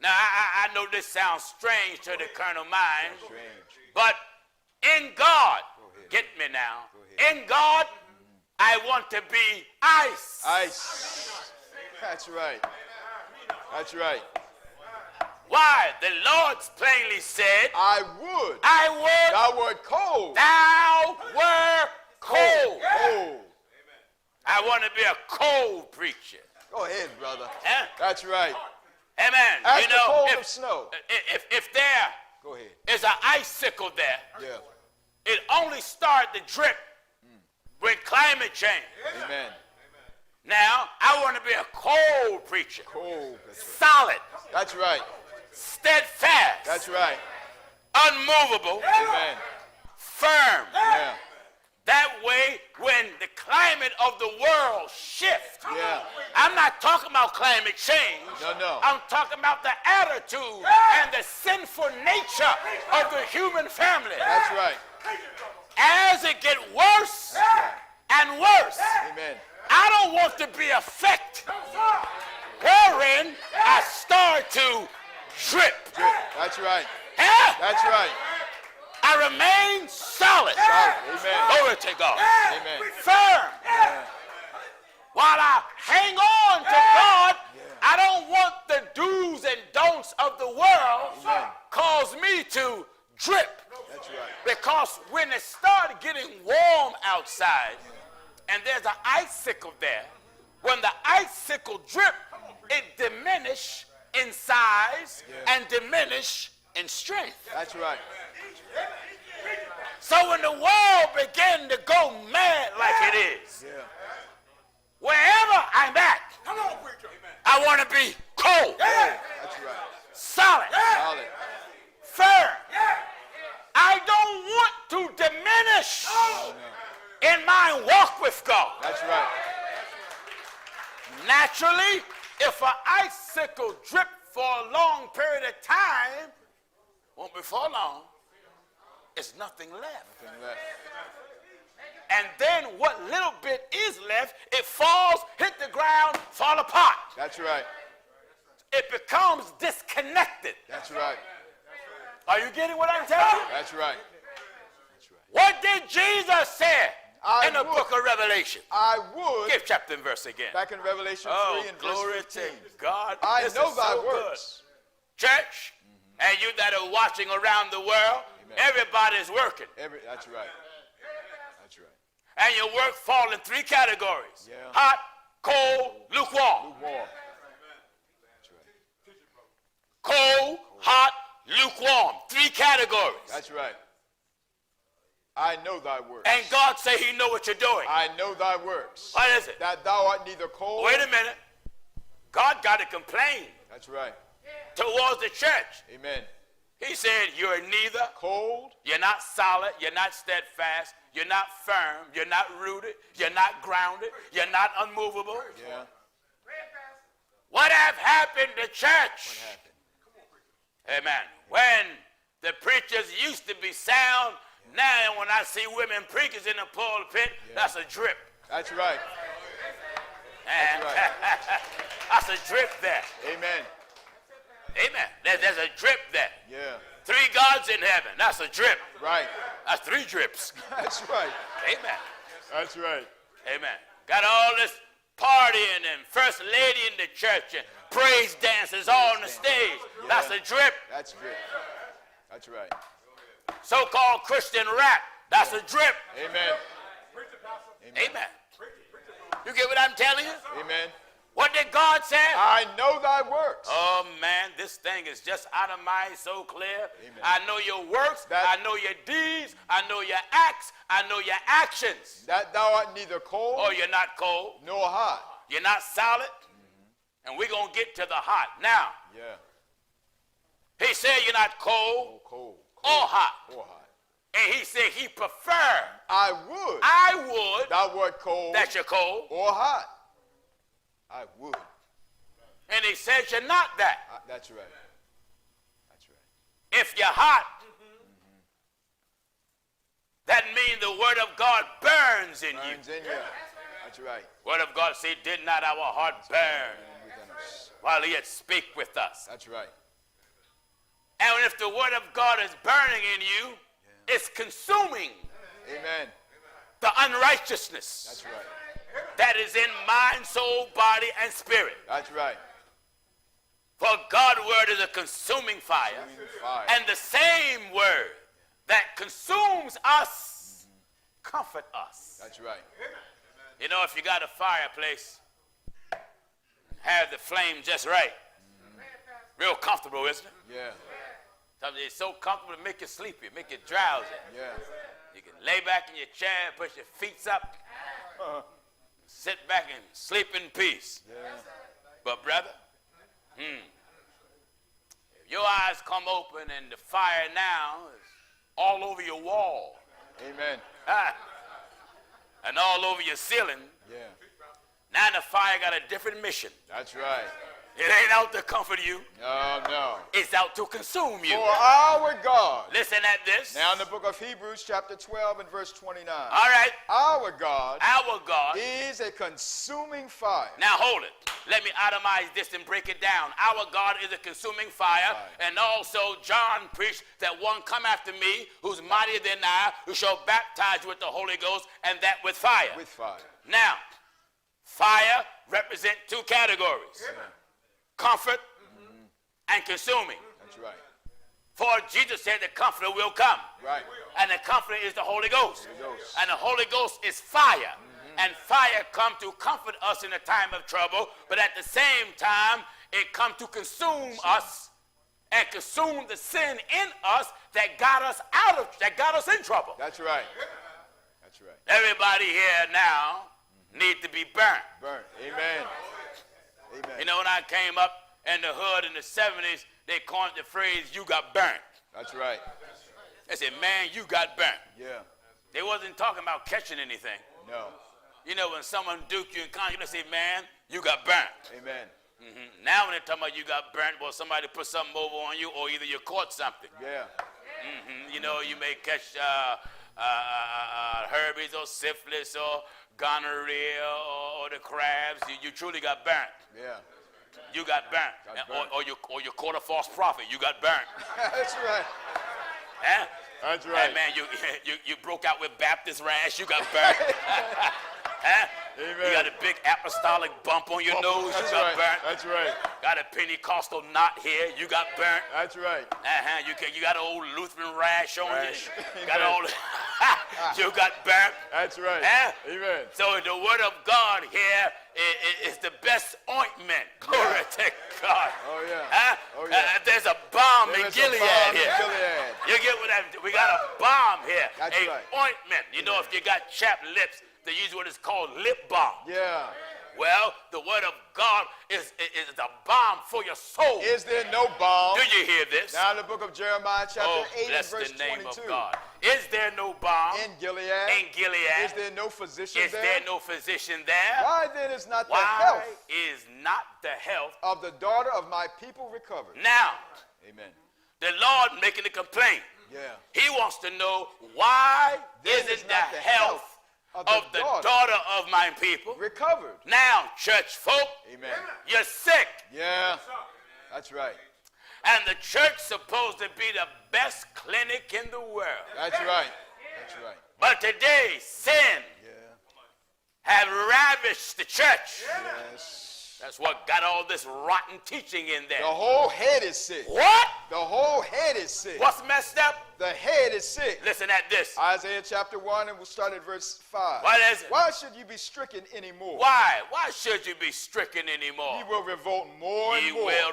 Speaker 1: Now, I know this sounds strange to the carnal mind,
Speaker 2: Strange.
Speaker 1: but in God, Get me now.
Speaker 2: ahead.
Speaker 1: In God, I want to be ice.
Speaker 2: Ice. That's right. That's right.
Speaker 1: Why? The Lord plainly said,
Speaker 2: I would.
Speaker 1: I would
Speaker 2: Thou wert cold.
Speaker 1: thou were cold.
Speaker 2: Cold.
Speaker 1: I want to be a cold preacher.
Speaker 2: Go ahead, brother.
Speaker 1: Huh?
Speaker 2: That's right.
Speaker 1: Amen.
Speaker 2: As
Speaker 1: You
Speaker 2: the
Speaker 1: know,
Speaker 2: cold of
Speaker 1: if,
Speaker 2: snow.
Speaker 1: if there
Speaker 2: Go ahead.
Speaker 1: is an icicle there,
Speaker 2: Yeah.
Speaker 1: it only started to drip with climate change.
Speaker 2: Amen.
Speaker 1: Now, I want to be a cold preacher.
Speaker 2: Cold.
Speaker 1: Solid,
Speaker 2: That's right.
Speaker 1: steadfast,
Speaker 2: That's right.
Speaker 1: unmovable,
Speaker 2: Amen.
Speaker 1: firm.
Speaker 2: Yeah.
Speaker 1: That way, when the climate of the world shifts,
Speaker 2: Yeah.
Speaker 1: I'm not talking about climate change.
Speaker 2: No.
Speaker 1: I'm talking about the attitude and the sinful nature of the human family.
Speaker 2: That's right.
Speaker 1: As it gets worse and worse,
Speaker 2: Amen.
Speaker 1: I don't want to be affected wherein I start to drip.
Speaker 2: That's right.
Speaker 1: Huh?
Speaker 2: That's right.
Speaker 1: I remain solid.
Speaker 2: Amen.
Speaker 1: Glory to God.
Speaker 2: Amen.
Speaker 1: Firm. While I hang on to God, I don't want the do's and don'ts of the world
Speaker 2: Amen.
Speaker 1: cause me to drip.
Speaker 2: That's right.
Speaker 1: Because when it started getting warm outside and there's an icicle there, when the icicle drip, it diminish in size and diminish in strength.
Speaker 2: That's right.
Speaker 1: So when the world began to go mad like it is,
Speaker 2: Yeah.
Speaker 1: wherever I'm at,
Speaker 3: Come on, preacher.
Speaker 1: I want to be cold,
Speaker 2: That's right.
Speaker 1: solid,
Speaker 2: Solid.
Speaker 1: firm. I don't want to diminish in my walk with God.
Speaker 2: That's right.
Speaker 1: Naturally, if an icicle drip for a long period of time, won't be for long, it's nothing left.
Speaker 2: Nothing left.
Speaker 1: And then what little bit is left, it falls, hit the ground, fall apart.
Speaker 2: That's right.
Speaker 1: It becomes disconnected.
Speaker 2: That's right.
Speaker 1: Are you getting what I'm telling you?
Speaker 2: That's right. That's right.
Speaker 1: What did Jesus say in the
Speaker 2: would.
Speaker 1: book of Revelation?
Speaker 2: I would.
Speaker 1: Give chapter and verse again.
Speaker 2: Back in Revelation
Speaker 1: Oh,
Speaker 2: 3 and
Speaker 1: glory
Speaker 2: verse 15.
Speaker 1: to God.
Speaker 2: I
Speaker 1: This
Speaker 2: know
Speaker 1: is
Speaker 2: thy
Speaker 1: so good.
Speaker 2: works.
Speaker 1: Church, and you that are watching around the world, everybody's working.
Speaker 2: That's right. That's right.
Speaker 1: And your work fall in three categories.
Speaker 2: Yeah.
Speaker 1: Hot, cold, lukewarm.
Speaker 2: Lukewarm. That's right.
Speaker 1: Cold, hot, lukewarm. Three categories.
Speaker 2: That's right. I know thy works.
Speaker 1: And God say he know what you're doing.
Speaker 2: I know thy works.
Speaker 1: What is it?
Speaker 2: That thou art neither cold.
Speaker 1: Wait a minute. God got to complain
Speaker 2: That's right.
Speaker 1: towards the church.
Speaker 2: Amen.
Speaker 1: He said, you're neither,
Speaker 2: Cold.
Speaker 1: you're not solid, you're not steadfast, you're not firm, you're not rooted, you're not grounded, you're not unmovable.
Speaker 2: Yeah.
Speaker 1: What have happened to church?
Speaker 2: What happened?
Speaker 1: Amen. When the preachers used to be sound, now when I see women preachers in the pulpit, that's a drip.
Speaker 2: That's right.
Speaker 1: And
Speaker 2: That's right.
Speaker 1: that's a drip there.
Speaker 2: Amen.
Speaker 1: Amen. There's a drip there.
Speaker 2: Yeah.
Speaker 1: Three gods in heaven. That's a drip.
Speaker 2: Right.
Speaker 1: That's three drips.
Speaker 2: That's right.
Speaker 1: Amen.
Speaker 2: That's right.
Speaker 1: Amen. Got all this partying and first lady in the church and praise dances all on the stage. That's a drip.
Speaker 2: That's good. That's right.
Speaker 1: So-called Christian rap. That's a drip.
Speaker 2: Amen.
Speaker 1: Amen. You get what I'm telling you?
Speaker 2: Amen.
Speaker 1: What did God say?
Speaker 2: I know thy works.
Speaker 1: Oh man, this thing is just out of mind so clear.
Speaker 2: Amen.
Speaker 1: I know your works, I know your deeds, I know your acts, I know your actions.
Speaker 2: That thou art neither cold
Speaker 1: Oh, you're not cold,
Speaker 2: nor hot.
Speaker 1: you're not solid, and we're going to get to the hot. Now,
Speaker 2: Yeah.
Speaker 1: he said you're not cold
Speaker 2: Oh, cold.
Speaker 1: or hot.
Speaker 2: Or hot.
Speaker 1: And he said he preferred,
Speaker 2: I would
Speaker 1: thou
Speaker 2: thou wert cold
Speaker 1: that you're cold.
Speaker 2: or hot. I would.
Speaker 1: And he said you're not that.
Speaker 2: That's right. That's right.
Speaker 1: If you're hot, that means the word of God burns in you.
Speaker 2: Burns in you. That's right.
Speaker 1: Word of God say, did not our heart burn
Speaker 2: And within us.
Speaker 1: while he yet speak with us.
Speaker 2: That's right.
Speaker 1: And if the word of God is burning in you, it's consuming
Speaker 2: Amen.
Speaker 1: the unrighteousness
Speaker 2: That's right.
Speaker 1: that is in mind, soul, body, and spirit.
Speaker 2: That's right.
Speaker 1: For God's word is a consuming fire,
Speaker 2: Fire.
Speaker 1: and the same word that consumes us comfort us.
Speaker 2: That's right.
Speaker 1: You know, if you got a fireplace, have the flame just right. Real comfortable, isn't it?
Speaker 2: Yeah.
Speaker 1: Sometimes it's so comfortable to make you sleepy, make you drowsy.
Speaker 2: Yeah.
Speaker 1: You can lay back in your chair, push your feet up, sit back and sleep in peace.
Speaker 2: Yeah.
Speaker 1: But brother, if your eyes come open and the fire now is all over your wall,
Speaker 2: Amen.
Speaker 1: and all over your ceiling,
Speaker 2: Yeah.
Speaker 1: now the fire got a different mission.
Speaker 2: That's right.
Speaker 1: It ain't out to comfort you.
Speaker 2: No, no.
Speaker 1: It's out to consume you.
Speaker 2: For our God.
Speaker 1: Listen at this.
Speaker 2: Now in the book of Hebrews chapter 12 and verse 29.
Speaker 1: All right.
Speaker 2: Our God
Speaker 1: Our God
Speaker 2: is a consuming fire.
Speaker 1: Now hold it. Let me itemize this and break it down. Our God is a consuming fire. And also John preached that one come after me who's mightier than I, who shall baptize you with the Holy Ghost and that with fire.
Speaker 2: With fire.
Speaker 1: Now, fire represent two categories. Comfort and consuming.
Speaker 2: That's right.
Speaker 1: For Jesus said the comforter will come.
Speaker 2: Right.
Speaker 1: And the comforter is the Holy Ghost.
Speaker 2: Holy Ghost.
Speaker 1: And the Holy Ghost is fire. And fire come to comfort us in a time of trouble, but at the same time, it come to consume us and consume the sin in us that got us in trouble.
Speaker 2: That's right. That's right.
Speaker 1: Everybody here now need to be burnt.
Speaker 2: Burnt. Amen. Amen.
Speaker 1: You know, when I came up in the hood in the 70s, they coined the phrase, you got burnt.
Speaker 2: That's right.
Speaker 1: They said, man, you got burnt.
Speaker 2: Yeah.
Speaker 1: They wasn't talking about catching anything.
Speaker 2: No.
Speaker 1: You know, when someone duked you in college, they say, man, you got burnt.
Speaker 2: Amen.
Speaker 1: Now when they're talking about you got burnt, well, somebody put something over on you, or either you caught something.
Speaker 2: Yeah.
Speaker 1: You know, you may catch herpes or syphilis or gonorrhea or the crabs. You truly got burnt.
Speaker 2: Yeah.
Speaker 1: You got burnt.
Speaker 2: burnt.
Speaker 1: Or you caught a false prophet. You got burnt.
Speaker 2: That's right.
Speaker 1: Huh?
Speaker 2: That's right.
Speaker 1: Hey, man, you broke out with Baptist rash. You got burnt. Huh?
Speaker 2: Amen.
Speaker 1: You got a big apostolic bump on your nose.
Speaker 2: That's
Speaker 1: You got
Speaker 2: right.
Speaker 1: burnt.
Speaker 2: That's right.
Speaker 1: Got a Pentecostal knot here. You got burnt.
Speaker 2: That's right.
Speaker 1: You got an old Lutheran rash on
Speaker 2: Rash.
Speaker 1: you. Got an old. You got burnt.
Speaker 2: That's right.
Speaker 1: Huh?
Speaker 2: Amen.
Speaker 1: So the word of God here is the best ointment. Glory to God.
Speaker 2: Oh, yeah.
Speaker 1: Huh?
Speaker 2: Oh, yeah.
Speaker 1: There's a balm in
Speaker 2: There's a
Speaker 1: Gilead
Speaker 2: balm in
Speaker 1: here.
Speaker 2: Gilead.
Speaker 1: You get what we got a balm here.
Speaker 2: That's
Speaker 1: a
Speaker 2: right.
Speaker 1: ointment. You know, if you got chapped lips, they use what is called lip balm.
Speaker 2: Yeah.
Speaker 1: Well, the word of God is the balm for your soul.
Speaker 2: Is there no balm?
Speaker 1: Do you hear this?
Speaker 2: Now in the book of Jeremiah chapter 8 and
Speaker 1: bless
Speaker 2: verse
Speaker 1: the name
Speaker 2: 22.
Speaker 1: of God. Is there no balm
Speaker 2: In Gilead.
Speaker 1: in Gilead?
Speaker 2: Is there no physician
Speaker 1: Is
Speaker 2: there?
Speaker 1: there no physician there?
Speaker 2: Why then is not the
Speaker 1: Why
Speaker 2: health
Speaker 1: is not the health?
Speaker 2: of the daughter of my people recovered?
Speaker 1: Now,
Speaker 2: Amen.
Speaker 1: the Lord making a complaint.
Speaker 2: Yeah.
Speaker 1: He wants to know why
Speaker 2: Then
Speaker 1: isn't
Speaker 2: is
Speaker 1: the
Speaker 2: not the
Speaker 1: health of the daughter of my people?
Speaker 2: Recovered.
Speaker 1: Now, church folk,
Speaker 2: Amen.
Speaker 1: you're sick.
Speaker 2: Yeah. That's right.
Speaker 1: And the church supposed to be the best clinic in the world.
Speaker 2: That's right. That's right.
Speaker 1: But today, sin
Speaker 2: Yeah.
Speaker 1: have ravished the church.
Speaker 2: Yes.
Speaker 1: That's what got all this rotten teaching in there.
Speaker 2: The whole head is sick.
Speaker 1: What?
Speaker 2: The whole head is sick.
Speaker 1: What's messed up?
Speaker 2: The head is sick.
Speaker 1: Listen at this.
Speaker 2: Isaiah chapter 1, and we'll start at verse 5.
Speaker 1: What is it?
Speaker 2: Why should you be stricken anymore?
Speaker 1: Why? Why should you be stricken anymore?
Speaker 2: He will revolt more and
Speaker 1: He
Speaker 2: more.
Speaker 1: will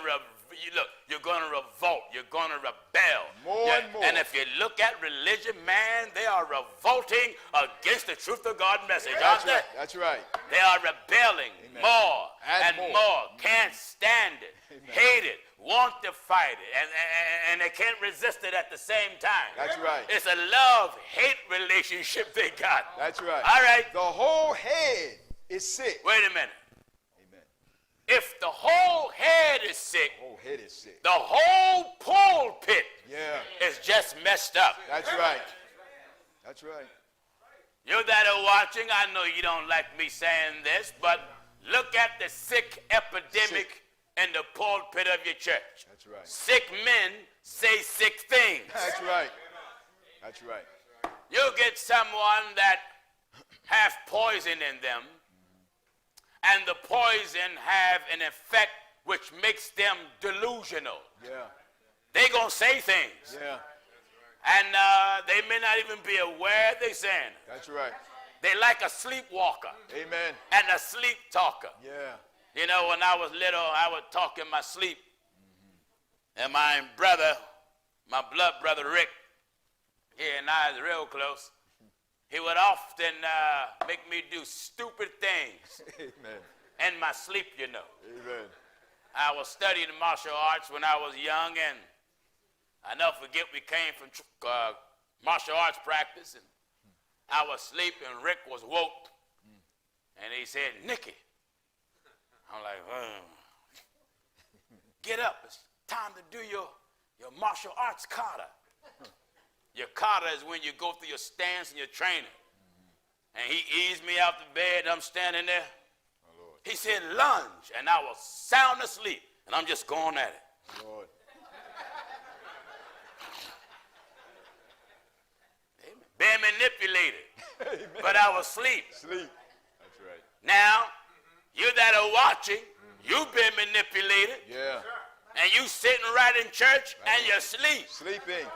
Speaker 1: look, you're going to revolt. You're going to rebel.
Speaker 2: More and more.
Speaker 1: And if you look at religion, man, they are revolting against the truth of God's message,
Speaker 2: That's
Speaker 1: aren't they?
Speaker 2: right. That's right.
Speaker 1: They are rebelling
Speaker 2: Amen.
Speaker 1: more and
Speaker 2: And
Speaker 1: more.
Speaker 2: more.
Speaker 1: Can't stand it,
Speaker 2: Amen.
Speaker 1: hate it, want to fight it, and they can't resist it at the same time.
Speaker 2: That's right.
Speaker 1: It's a love-hate relationship they got.
Speaker 2: That's right.
Speaker 1: All right.
Speaker 2: The whole head is sick.
Speaker 1: Wait a minute.
Speaker 2: Amen.
Speaker 1: If the whole head is sick,
Speaker 2: The whole head is sick.
Speaker 1: the whole pulpit
Speaker 2: Yeah.
Speaker 1: is just messed up.
Speaker 2: That's right. That's right.
Speaker 1: You that are watching, I know you don't like me saying this, but look at the sick epidemic in the pulpit of your church.
Speaker 2: That's right.
Speaker 1: Sick men say sick things.
Speaker 2: That's right. That's right.
Speaker 1: You get someone that have poison in them, and the poison have an effect which makes them delusional.
Speaker 2: Yeah.
Speaker 1: They gonna say things,
Speaker 2: Yeah.
Speaker 1: and they may not even be aware they saying it.
Speaker 2: That's right.
Speaker 1: They like a sleepwalker
Speaker 2: Amen.
Speaker 1: and a sleep talker.
Speaker 2: Yeah.
Speaker 1: You know, when I was little, I would talk in my sleep, and my brother, my blood brother Rick, he and I is real close. He would often make me do stupid things
Speaker 2: Amen.
Speaker 1: in my sleep, you know.
Speaker 2: Amen.
Speaker 1: I was studying martial arts when I was young, and I never forget we came from martial arts practice, and I was asleep, and Rick was woke, and he said, "Nicky." I'm like, "Get up, it's time to do your martial arts kata." Your kata is when you go through your stance and your training. And he eased me out the bed, and I'm standing there.
Speaker 2: Lord.
Speaker 1: He said, "Lunge," and I was sound asleep, and I'm just going at it.
Speaker 2: Lord.
Speaker 1: Being manipulated,
Speaker 2: Amen.
Speaker 1: but I was asleep.
Speaker 2: Sleep. That's right.
Speaker 1: Now, you that are watching, you've been manipulated,
Speaker 2: Yeah.
Speaker 1: and you sitting right in church, and you're asleep.
Speaker 2: Sleeping.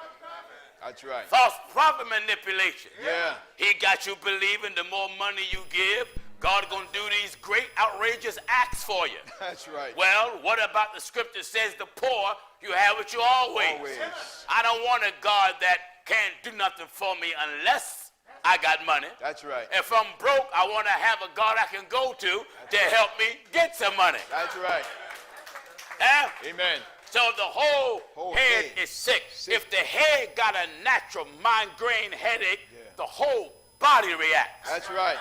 Speaker 2: That's right.
Speaker 1: False prophet manipulation.
Speaker 2: Yeah.
Speaker 1: He got you believing the more money you give, God gonna do these great outrageous acts for you.
Speaker 2: That's right.
Speaker 1: Well, what about the scripture says the poor, you have what you always.
Speaker 2: Always.
Speaker 1: I don't want a God that can't do nothing for me unless I got money.
Speaker 2: That's right.
Speaker 1: If I'm broke, I want to have a God I can go to help me get some money.
Speaker 2: That's right.
Speaker 1: Huh?
Speaker 2: Amen.
Speaker 1: So the whole head is sick. If the head got a natural migraine headache, the whole body reacts.
Speaker 2: That's right.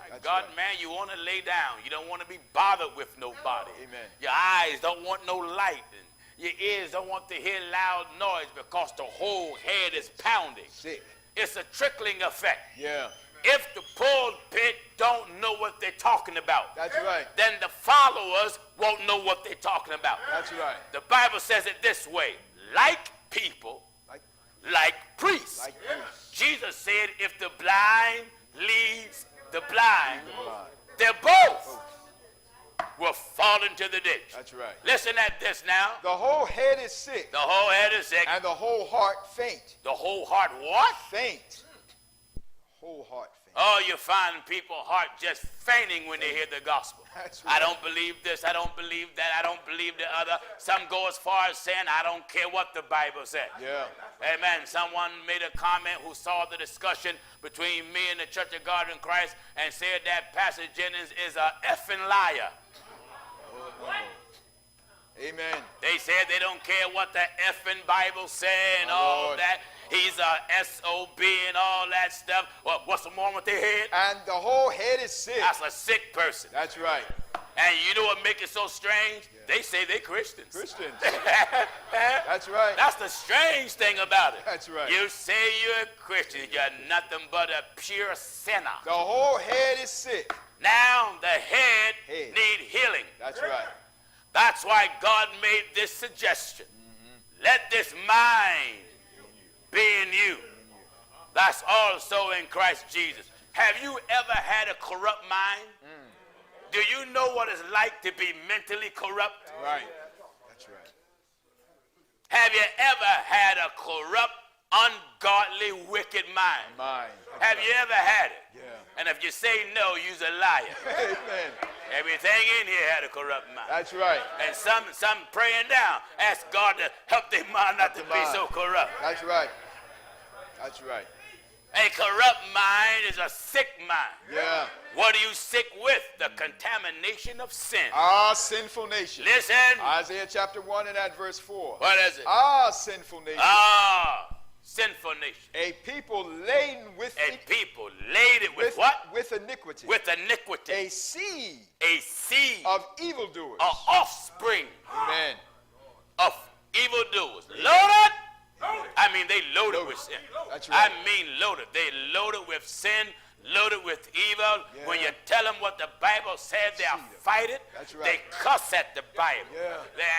Speaker 2: That's
Speaker 1: God,
Speaker 2: right.
Speaker 1: man, you want to lay down. You don't want to be bothered with nobody.
Speaker 2: Amen.
Speaker 1: Your eyes don't want no light. And your ears don't want to hear loud noise because the whole head is pounding.
Speaker 2: Sick.
Speaker 1: It's a trickling effect.
Speaker 2: Yeah.
Speaker 1: If the pulpit don't know what they're talking about,
Speaker 2: That's right.
Speaker 1: then the followers won't know what they're talking about.
Speaker 2: That's right.
Speaker 1: The Bible says it this way: like people, like priests.
Speaker 2: Like this.
Speaker 1: Jesus said, if the blind leads the blind, they're both will fall into the ditch.
Speaker 2: That's right.
Speaker 1: Listen at this now.
Speaker 2: The whole head is sick.
Speaker 1: The whole head is sick.
Speaker 2: And the whole heart faint.
Speaker 1: The whole heart what?
Speaker 2: Faint. Whole heart faint.
Speaker 1: Oh, you find people heart just fainting when they hear the gospel.
Speaker 2: That's
Speaker 1: I
Speaker 2: right.
Speaker 1: don't believe this, I don't believe that, I don't believe the other. Some go as far as saying, I don't care what the Bible said.
Speaker 2: Yeah.
Speaker 1: Amen. Someone made a comment who saw the discussion between me and the Church of God in Christ and said that Pastor Jennings is a effing liar.
Speaker 2: Amen.
Speaker 1: They said they don't care what the effing Bible said and
Speaker 2: My
Speaker 1: all
Speaker 2: Lord.
Speaker 1: that. He's a SOB and all that stuff. Well, what's wrong with their head?
Speaker 2: And the whole head is sick.
Speaker 1: That's a sick person.
Speaker 2: That's right.
Speaker 1: And you know what makes it so strange? They say they're Christians.
Speaker 2: Christians.
Speaker 1: That's
Speaker 2: That's right.
Speaker 1: That's the strange thing about it.
Speaker 2: That's right.
Speaker 1: You say you're a Christian, you're nothing but a pure sinner.
Speaker 2: The whole head is sick.
Speaker 1: Now the head
Speaker 2: Head.
Speaker 1: need healing.
Speaker 2: That's right.
Speaker 1: That's why God made this suggestion. Let this mind be in you. That's also in Christ Jesus. Have you ever had a corrupt mind? Do you know what it's like to be mentally corrupt?
Speaker 2: Right. That's right.
Speaker 1: Have you ever had a corrupt, ungodly, wicked mind?
Speaker 2: Mind.
Speaker 1: Have you ever had it?
Speaker 2: Yeah.
Speaker 1: And if you say no, you're a liar.
Speaker 2: Amen.
Speaker 1: Everything in here had a corrupt mind.
Speaker 2: That's right.
Speaker 1: And some praying down, ask God to help their mind not to be so corrupt.
Speaker 2: That's right. That's right.
Speaker 1: A corrupt mind is a sick mind.
Speaker 2: Yeah.
Speaker 1: What are you sick with? The contamination of sin.
Speaker 2: Our sinful nation.
Speaker 1: Listen.
Speaker 2: Isaiah chapter 1 and at verse 4.
Speaker 1: What is it?
Speaker 2: Our sinful nation.
Speaker 1: Sinful nation.
Speaker 2: A people laden with
Speaker 1: A people laden with what?
Speaker 2: With iniquity.
Speaker 1: With iniquity.
Speaker 2: A seed
Speaker 1: A seed.
Speaker 2: of evildoers.
Speaker 1: An offspring
Speaker 2: Amen.
Speaker 1: of evildoers. Loaded? I mean, they loaded with sin.
Speaker 2: That's right.
Speaker 1: I mean loaded. They loaded with sin, loaded with evil.
Speaker 2: Yeah.
Speaker 1: When you tell them what the Bible said, they'll fight it.
Speaker 2: That's right.
Speaker 1: They cuss at the Bible.
Speaker 2: Yeah.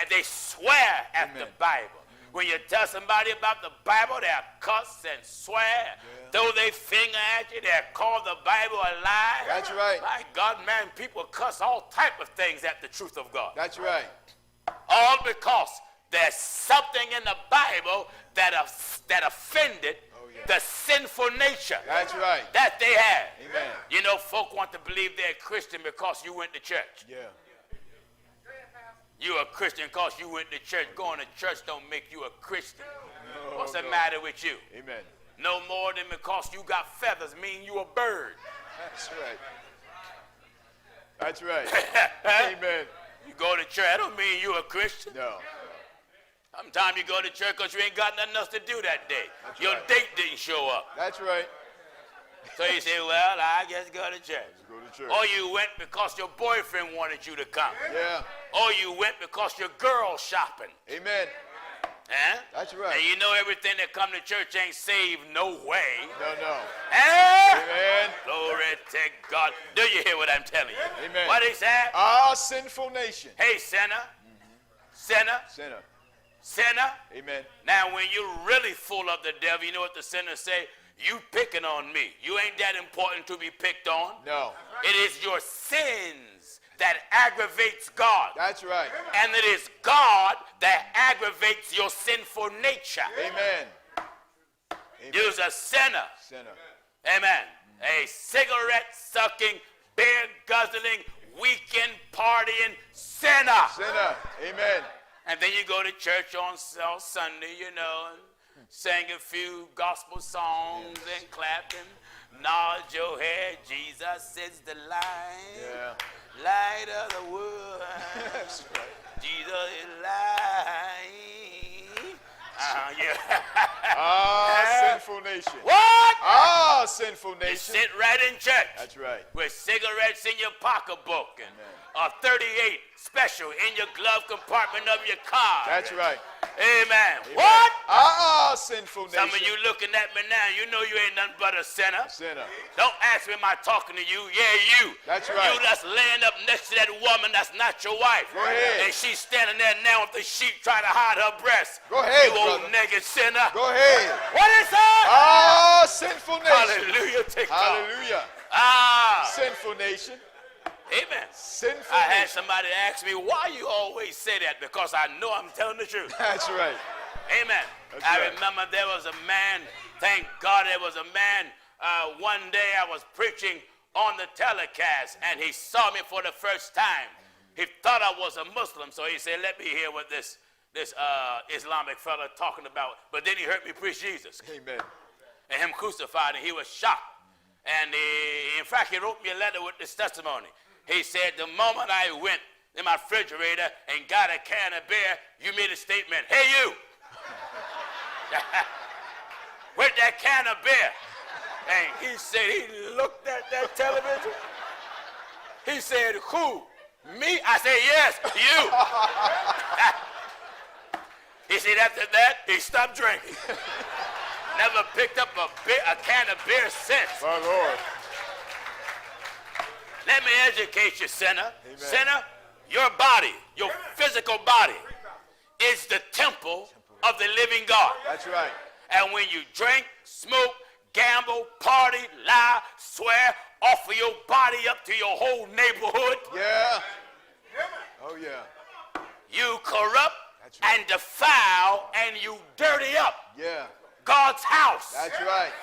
Speaker 1: They swear at the
Speaker 2: Amen.
Speaker 1: Bible. When you tell somebody about the Bible, they'll cuss and swear, throw their finger at you, they'll call the Bible a lie.
Speaker 2: That's right.
Speaker 1: My God, man, people cuss all type of things at the truth of God.
Speaker 2: That's right.
Speaker 1: All because there's something in the Bible that offended the sinful nature
Speaker 2: That's right.
Speaker 1: that they have.
Speaker 2: Amen.
Speaker 1: You know, folk want to believe they're Christian because you went to church.
Speaker 2: Yeah.
Speaker 1: You're a Christian because you went to church. Going to church don't make you a Christian.
Speaker 2: No,
Speaker 1: What's the
Speaker 2: no.
Speaker 1: matter with you?
Speaker 2: Amen.
Speaker 1: No more than because you got feathers mean you a bird.
Speaker 2: That's right. That's right. Amen.
Speaker 1: You go to church, that don't mean you a Christian.
Speaker 2: No.
Speaker 1: Sometimes you go to church because you ain't got nothing else to do that day.
Speaker 2: That's
Speaker 1: Your
Speaker 2: right.
Speaker 1: date didn't show up.
Speaker 2: That's right.
Speaker 1: So you say, well, I guess go to church.
Speaker 2: Go to church.
Speaker 1: Or you went because your boyfriend wanted you to come.
Speaker 2: Yeah.
Speaker 1: Or you went because your girl shopping.
Speaker 2: Amen.
Speaker 1: Huh?
Speaker 2: That's right.
Speaker 1: And you know everything that come to church ain't saved no way.
Speaker 2: No, no.
Speaker 1: Eh?
Speaker 2: Amen.
Speaker 1: Glory to God. Do you hear what I'm telling you?
Speaker 2: Amen.
Speaker 1: What he said?
Speaker 2: Our sinful nation.
Speaker 1: Hey, sinner. Sinner.
Speaker 2: Sinner.
Speaker 1: Sinner.
Speaker 2: Amen.
Speaker 1: Now, when you're really full of the devil, you know what the sinner say? You picking on me. You ain't that important to be picked on.
Speaker 2: No.
Speaker 1: It is your sins that aggravates God.
Speaker 2: That's right.
Speaker 1: And it is God that aggravates your sinful nature.
Speaker 2: Amen. Amen.
Speaker 1: You're a sinner.
Speaker 2: Sinner.
Speaker 1: Amen. A cigarette-sucking, beer-guzzling, weekend partying sinner.
Speaker 2: Sinner. Amen.
Speaker 1: And then you go to church on Sunday, you know, and sing a few gospel songs and clap and nod your head. Jesus is the light,
Speaker 2: Yeah.
Speaker 1: light of the world.
Speaker 2: That's right.
Speaker 1: Jesus is light. Yeah.
Speaker 2: Our sinful nation.
Speaker 1: What?
Speaker 2: Our sinful
Speaker 1: You
Speaker 2: nation.
Speaker 1: sit right in church.
Speaker 2: That's right.
Speaker 1: With cigarettes in your pocketbook and a 38 special in your glove compartment of your car.
Speaker 2: That's right.
Speaker 1: Amen.
Speaker 2: Amen.
Speaker 1: What?
Speaker 2: Our sinful nation.
Speaker 1: Some of you looking at me now, you know you ain't nothing but a sinner.
Speaker 2: Sinner.
Speaker 1: Don't ask me, am I talking to you? Yeah, you.
Speaker 2: That's right.
Speaker 1: You that's laying up next to that woman that's not your wife.
Speaker 2: Go ahead.
Speaker 1: And she's standing there now with the sheet trying to hide her breast.
Speaker 2: Go ahead,
Speaker 1: You old
Speaker 2: brother.
Speaker 1: naked sinner.
Speaker 2: Go ahead.
Speaker 1: What is that?
Speaker 2: Our sinful nation.
Speaker 1: Hallelujah to God.
Speaker 2: Hallelujah.
Speaker 1: Ah.
Speaker 2: Sinful nation.
Speaker 1: Amen.
Speaker 2: Sinful
Speaker 1: I had
Speaker 2: nation.
Speaker 1: somebody ask me, why you always say that? Because I know I'm telling the truth.
Speaker 2: That's right.
Speaker 1: Amen.
Speaker 2: That's
Speaker 1: I
Speaker 2: right.
Speaker 1: remember there was a man, thank God there was a man, one day I was preaching on the telecast and he saw me for the first time. He thought I was a Muslim, so he said, let me hear what this Islamic fella talking about. But then he heard me preach Jesus
Speaker 2: Amen.
Speaker 1: and him crucified, and he was shocked. And in fact, he wrote me a letter with this testimony. He said, the moment I went in my refrigerator and got a can of beer, you made a statement, hey you, with that can of beer. And he said, he looked at that television. He said, who? Me? I said, yes, you. He said, after that, he stopped drinking. Never picked up a can of beer since.
Speaker 2: My Lord.
Speaker 1: Let me educate you, sinner.
Speaker 2: Amen.
Speaker 1: Sinner, your body, your physical body, is the temple of the living God.
Speaker 2: That's right.
Speaker 1: And when you drink, smoke, gamble, party, lie, swear, offer your body up to your whole neighborhood,
Speaker 2: Yeah. Oh, yeah.
Speaker 1: you corrupt
Speaker 2: That's right.
Speaker 1: and defile and you dirty up
Speaker 2: Yeah.
Speaker 1: God's house.
Speaker 2: That's right.